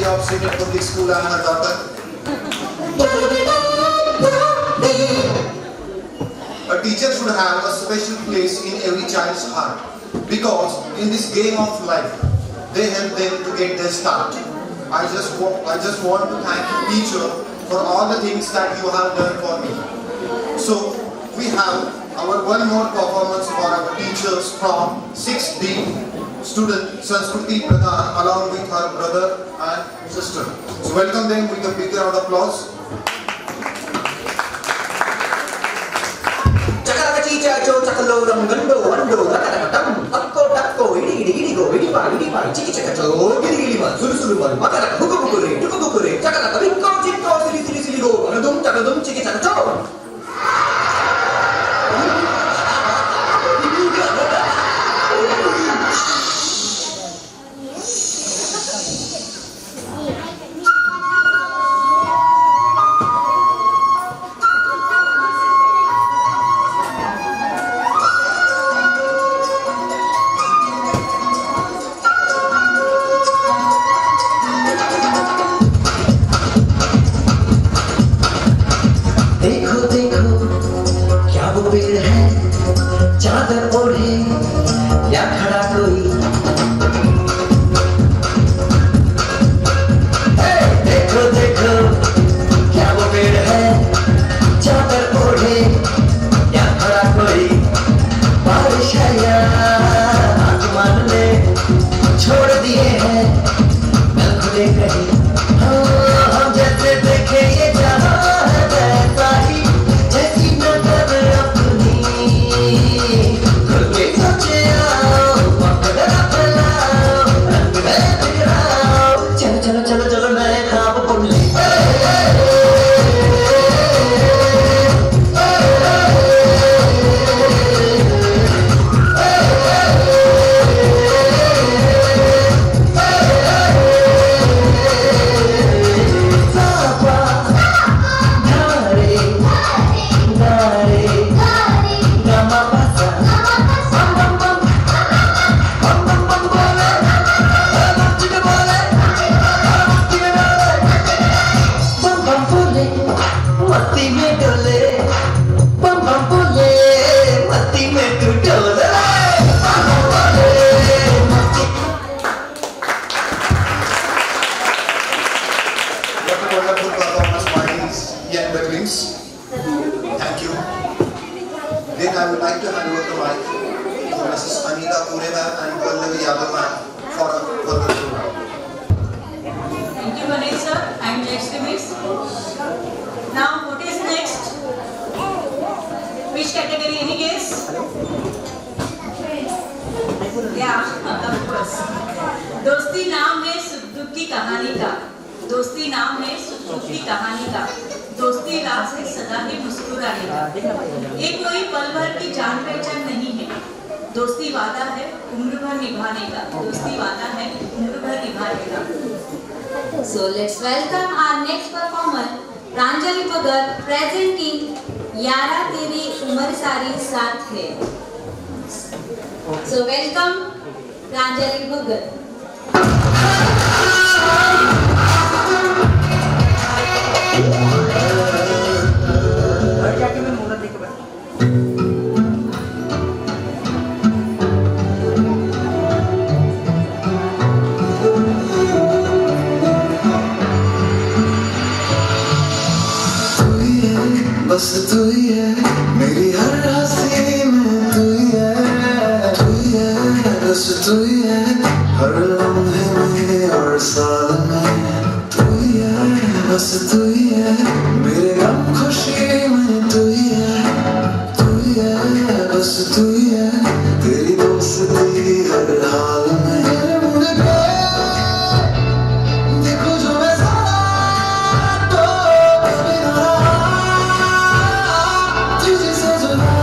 PTA of Signet Public School and her daughter. A teacher should have a special place in every child's heart because in this game of life, they help them to get their start. I just want to thank you, teacher, for all the things that you have done for me. So we have our one more performance for our teachers from 6D student Sanskruti Pradhan along with her brother and sister. So welcome them with a big round of applause. Chacho chakalo ram gando wando rakadam takko takko idi go idi pa chiki chakacho gili ma sulu ma makara bukure chakala binko chikko sili go anadum chakadum chiki chakacho. चादर ओढ़े या खड़ा कोई देखो देखो क्या वो पेड़ है चादर ओढ़े या खड़ा कोई बारिश है या आसमान ने छोड़ दिए हैं नल खुले कहीं हम जैसे देखे ये जहां है वैसा ही जैसी नजर अपनी खुद में सोचे आओ पकड़ा फैलाओ रंग में बिखराओ चलो चलो चलो नए ख्वाब बुन ले दोस्ती नाम है सुख दुख की कहानी का, दोस्ती राज है सदा ही मुस्कुराने का। ये कोई पल भर की जान पहचान नहीं है, दोस्ती वादा है उम्र भर निभाने का, दोस्ती वादा है उम्र भर निभाने का। So let's welcome our next performer, Pranjali Bhagat, presenting यारा तेरी उम्र सारी साथ है। So welcome Pranjali Bhagat. बस तू ही है मेरी हर हंसी में, तू ही है बस तू ही है हर लम्हे में और साल में, तू ही है बस तू ही है मेरे गम खुशी में, तू ही है बस तू ही है तेरी दोस्ती हर हाल में। देखो जो मैं तो कभी ना तुझे से जुदा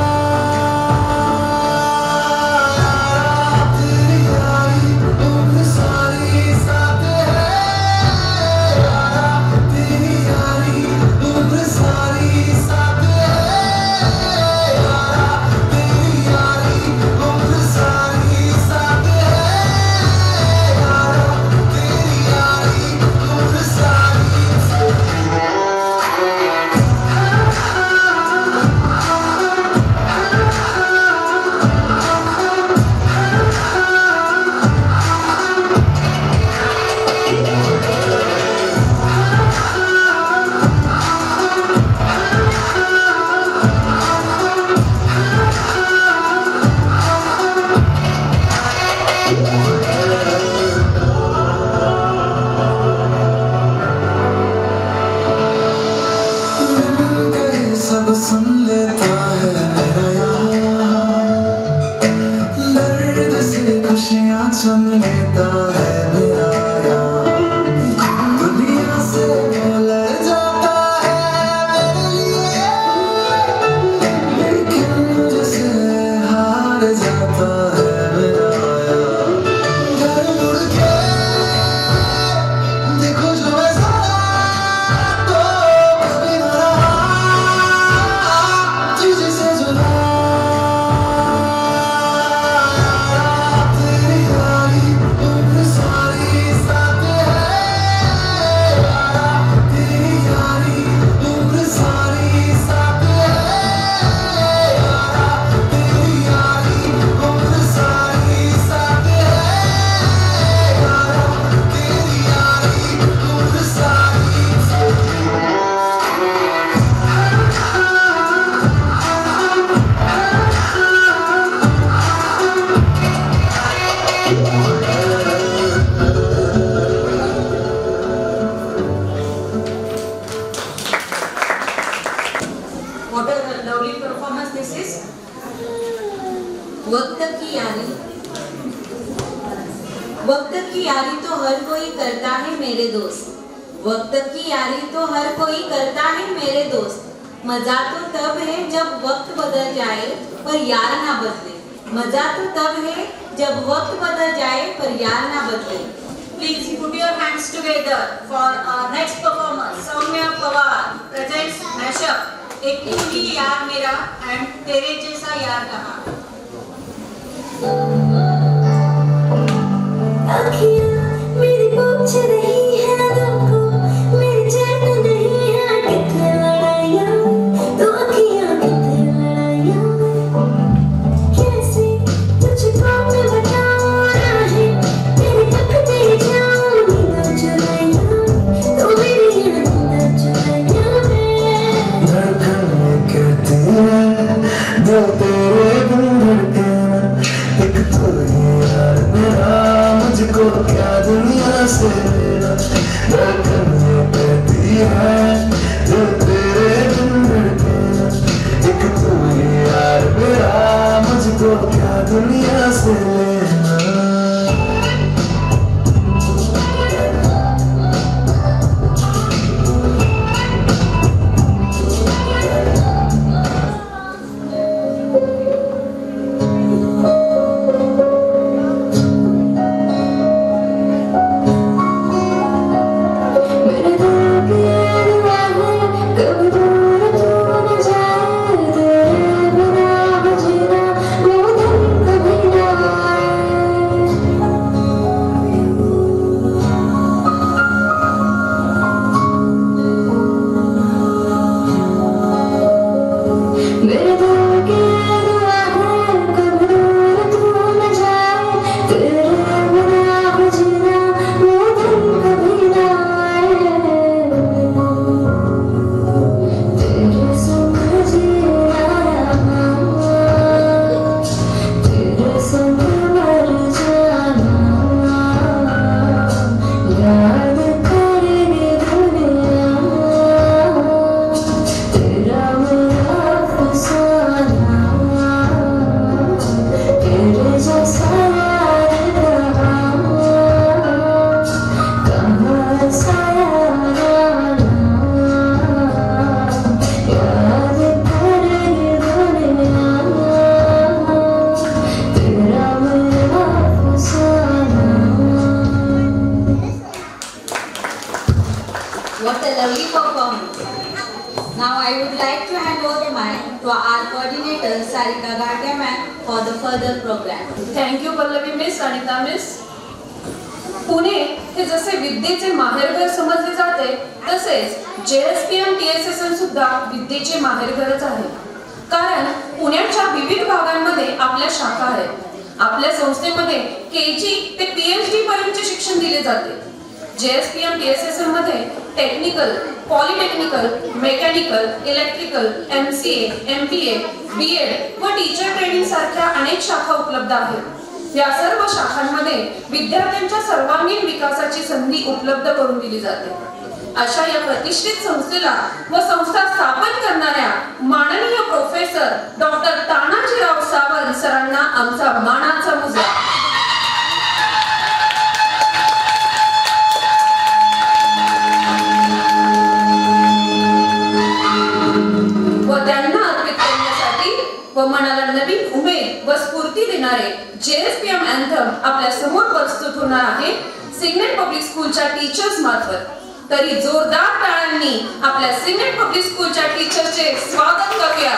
तेरी यारी उम्र सारी साथ है, तेरी यारी की यारी तो हर कोई करता है मेरे दोस्त, वक्त की यारी तो हर कोई करता है मेरे दोस्त। मजा तो तब है जब वक्त बदल जाए पर यार ना बदले, मजा तो तब है जब वक्त बदल जाए पर यार ना बदले। Please put your hands together for our next performance. Soumya Pawar presents mashup एक तू ही यार मेरा and तेरे जैसा यार कहाँ। अखियाँ मेरी पूछ रही है तुमको, मेरी चैन नहीं है कितने लड़ाइयाँ, तो अखियाँ कितने लड़ाइयाँ, कैसे तुझको मैं बताऊँ राहें, तेरी तकते जाऊँ नींद चुराइयाँ, तो मेरी नींद चुराइयाँ मैं। धड़कन कहती है दिल तेरे बिन धड़के ना, एक तो ही यार मेरा मुझको क्या दुनिया से लेना। धड़कन ये कहती है दिल तेरे बिन धड़के ना, एक तो ही यार मेरा मुझको क्या दुनिया से लेना। मेरे दिल की दुआ है कभी दूर तू न जाए, तेरे बिना जीना वो दिन कभी ना आए। मेरे दिल की दुआ है कभी दूर तू न जाए, तेरे बिना जीना वो दिन कभी ना आए। तेरे संग जीना तेरे संग मर जाना, याद करेगी दुनिया तेरा मेरा अफसाना, तेरे जैसा यार कहाँ सा यार याद करेगी दुनिया तेरा मेरा अफसाना। What a lovely performance. Now I would like to hand over the mic to our coordinator Sarika Ghate ma'am for the further program. Thank you Pallavi miss, Anita miss. Pune हे जसे विद्येचे माहेरघर समजले जाते, तसेच JSPM TSSN सुद्धा विद्येचे माहेरघरच आहे. कारण पुण्याच्या विविध भागांमध्ये आपल्या शाखा आहेत. आपल्या संस्थेमध्ये KG ते PhD पर्यंतचे शिक्षण दिले जाते. JSPM TSSN मध्ये technical, polytechnical, mechanical, electrical, MCA, MBA, BEd व टीचर ट्रेनिंग सारख्या अनेक शाखा उपलब्ध आहेत. या सर्व शाखांमध्ये विद्यार्थ्यांच्या सर्वांगीण विकासाची संधी उपलब्ध करून दिली जाते. अशा या प्रतिष्ठित संस्थेला व संस्था स्थापन करणाऱ्या माननीय प्रोफेसर डॉक्टर तानाजीराव सावंत सरांना आमचा मानाचा मुजरा. व त्यांना अर्पित करण्यासाठी व मनाला नवीन उमेद व स्फूर्ती देणारे JSPM अँथम आपल्या समोर प्रस्तुत होणार आहे सिग्नेट पब्लिक स्कूलच्या टीचर्स मार्फत. तरी जोरदार टाळ्यांनी आपल्या सिग्नेट पब्लिक स्कूलच्या टीचर्सचे स्वागत करूया.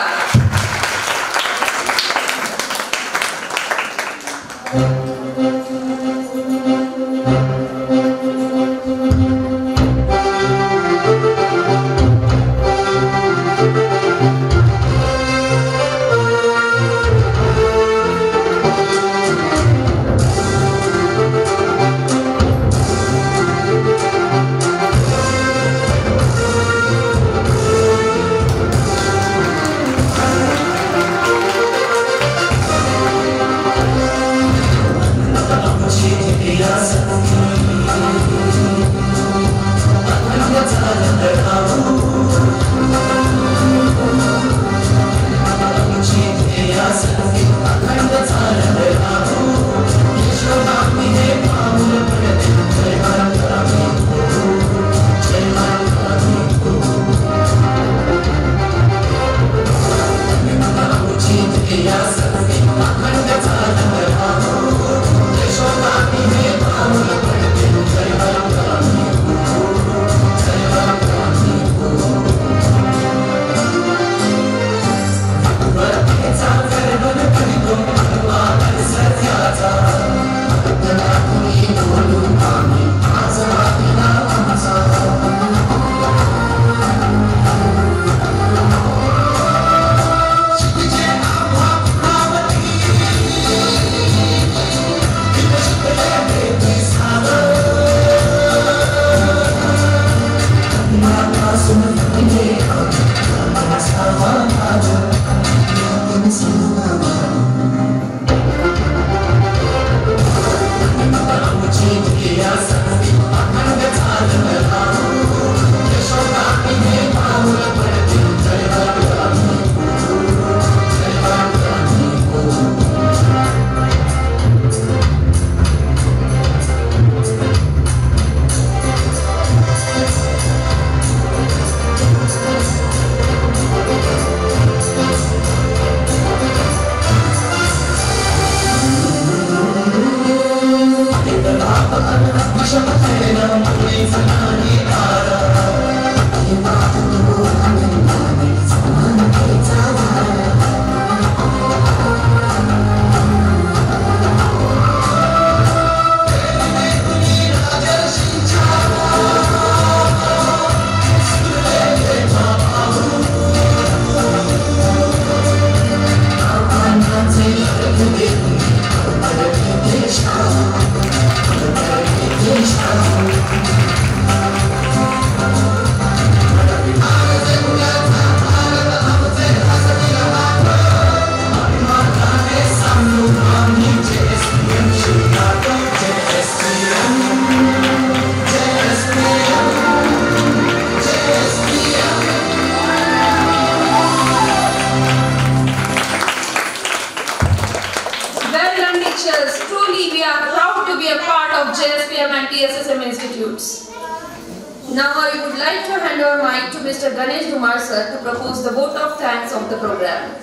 Now I would like to hand over mic to Mr. Ganesh Dhumar sir to propose the vote of thanks of the program.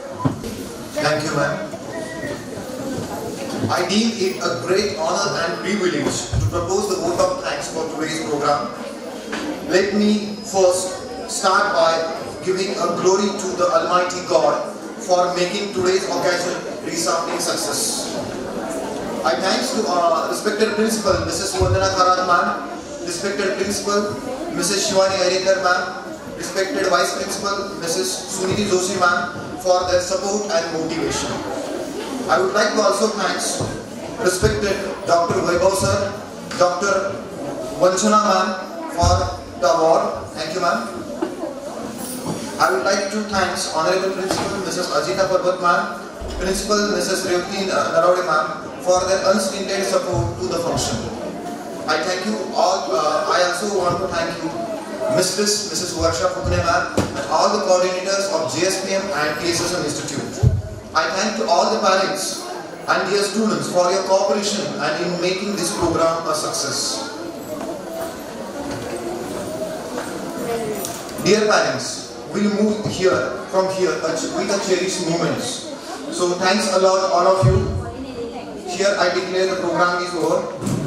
Thank you, ma'am. I deem it a great honor and privilege to propose the vote of thanks for today's program. Let me first start by giving a glory to the Almighty God for making today's occasion resounding success. I thanks to our respected principal, Mrs. Vandana Karat ma'am, respected principal, Mrs. Shivani Arekar ma'am, respected vice principal, Mrs. Suniti Joshi ma'am, for their support and motivation. I would like to also thanks respected Dr. Vaibhav sir, Dr. Vanchana ma'am for the award. Thank you, ma'am. I would like to thanks Honorable Principal Mrs. Ajita Parbat ma'am, Principal Mrs. Revati Naravade ma'am for their unstinted support to the function. I thank you all. I also want to thank you Mistress Mrs. Varsha Pukne ma'am and all the coordinators of JSPM and PSSM Institute. I thank to all the parents and dear students for your cooperation and in making this program a success. Dear parents, we'll move from here with a cherished moments. So thanks a lot all of you. Here I declare the program is over.